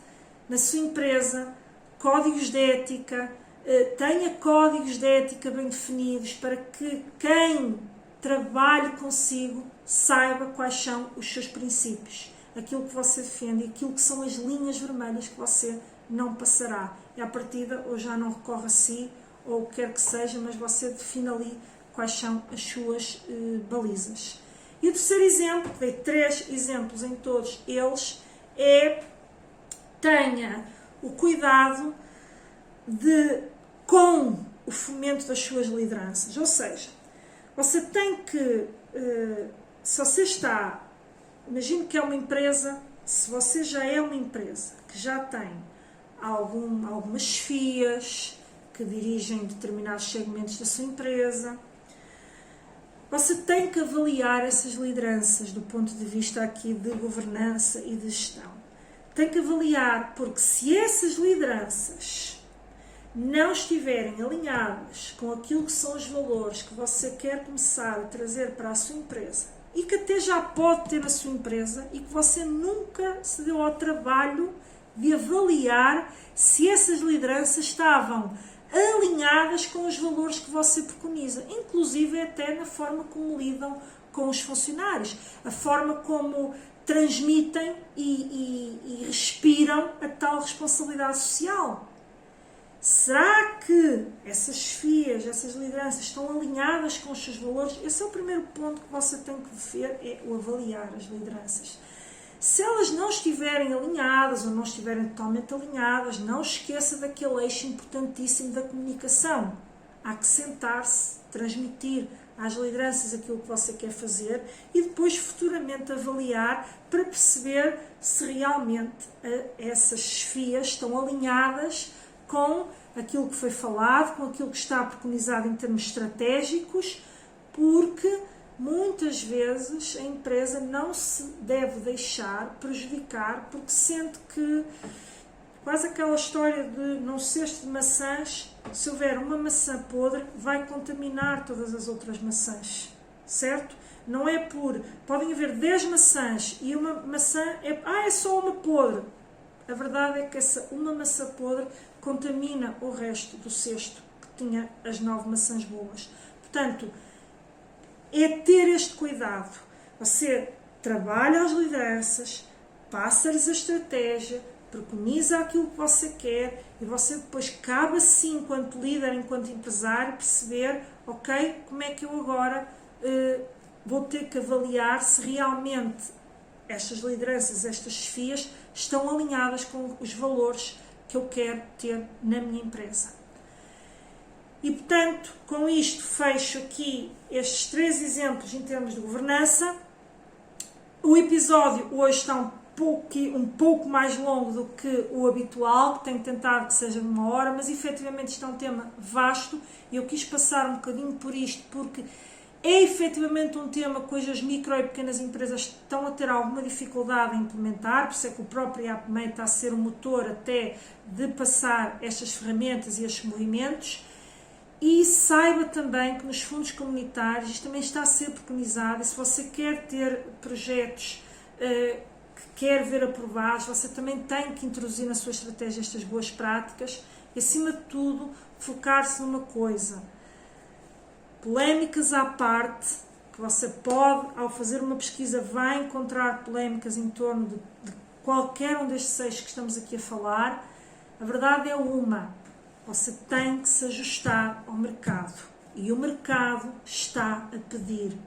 na sua empresa códigos de ética, tenha códigos de ética bem definidos para que quem trabalhe consigo saiba quais são os seus princípios, aquilo que você defende, aquilo que são as linhas vermelhas que você não passará. E à partida, ou já não recorre a si, ou o que quer que seja, mas você define ali quais são as suas balizas. E o terceiro exemplo, dei 3 exemplos em todos eles, é: tenha o cuidado com o fomento das suas lideranças. Ou seja, você tem que, se você está, imagine que é uma empresa, se você já é uma empresa que já tem algumas chefias que dirigem determinados segmentos da sua empresa, você tem que avaliar essas lideranças do ponto de vista aqui de governança e de gestão. Tem que avaliar, porque se essas lideranças não estiverem alinhadas com aquilo que são os valores que você quer começar a trazer para a sua empresa, e que até já pode ter na sua empresa, e que você nunca se deu ao trabalho de avaliar se essas lideranças estavam alinhadas com os valores que você preconiza, inclusive até na forma como lidam com os funcionários, a forma como transmitem e respiram a tal responsabilidade social. Será que essas chefias, essas lideranças estão alinhadas com os seus valores? Esse é o primeiro ponto que você tem que ver, é o avaliar as lideranças. Se elas não estiverem alinhadas ou não estiverem totalmente alinhadas, não esqueça daquele eixo importantíssimo da comunicação. Há que sentar-se, transmitir às lideranças aquilo que você quer fazer e depois futuramente avaliar para perceber se realmente essas chefias estão alinhadas com aquilo que foi falado, com aquilo que está preconizado em termos estratégicos, porque muitas vezes a empresa não se deve deixar prejudicar, porque sente que, quase aquela história de num cesto de maçãs, se houver uma maçã podre, vai contaminar todas as outras maçãs, certo? Não é podem haver 10 maçãs e uma maçã é só uma podre. A verdade é que essa uma maçã podre contamina o resto do cesto que tinha as 9 maçãs boas. Portanto, é ter este cuidado. Você trabalha as lideranças, passa-lhes a estratégia, preconiza aquilo que você quer e você depois cabe assim, enquanto líder, enquanto empresário, perceber, ok, como é que eu agora vou ter que avaliar se realmente estas lideranças, estas chefias, estão alinhadas com os valores que eu quero ter na minha empresa. E, portanto, com isto fecho aqui estes 3 exemplos em termos de governança. O episódio hoje está um pouco mais longo do que o habitual, que tenho tentado que seja de 1 hora, mas efetivamente isto é um tema vasto e eu quis passar um bocadinho por isto porque é efetivamente um tema cujas micro e pequenas empresas estão a ter alguma dificuldade em implementar, por isso é que o próprio AppMate está a ser um motor até de passar estas ferramentas e estes movimentos. E saiba também que nos fundos comunitários isto também está a ser preconizado, e se você quer ter projetos que quer ver aprovados, você também tem que introduzir na sua estratégia estas boas práticas e, acima de tudo, focar-se numa coisa. Polémicas à parte, que você pode, ao fazer uma pesquisa, vai encontrar polémicas em torno de qualquer um destes 6 que estamos aqui a falar. A verdade é você tem que se ajustar ao mercado e o mercado está a pedir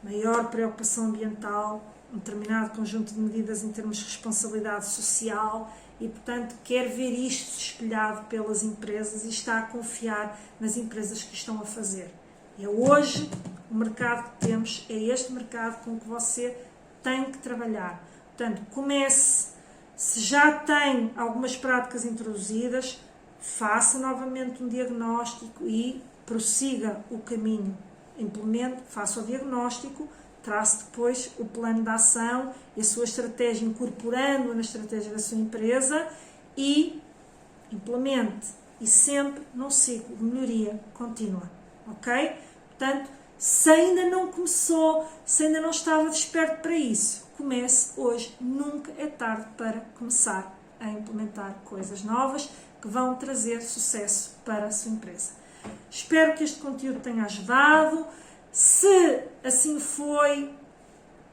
maior preocupação ambiental, um determinado conjunto de medidas em termos de responsabilidade social e, portanto, quer ver isto espelhado pelas empresas e está a confiar nas empresas que estão a fazer. É hoje o mercado que temos, é este mercado com que você tem que trabalhar. Portanto, comece, se já tem algumas práticas introduzidas, faça novamente um diagnóstico e prossiga o caminho. Implemente, faça o diagnóstico, trace depois o plano de ação e a sua estratégia, incorporando-a na estratégia da sua empresa e implemente e sempre num ciclo de melhoria contínua, ok? Portanto, se ainda não começou, se ainda não estava desperto para isso, comece hoje. Nunca é tarde para começar a implementar coisas novas que vão trazer sucesso para a sua empresa. Espero que este conteúdo tenha ajudado. Se assim foi,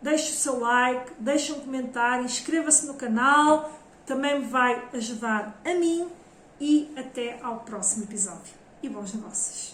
deixe o seu like, deixe um comentário, inscreva-se no canal, também me vai ajudar a mim, e até ao próximo episódio. E bons negócios!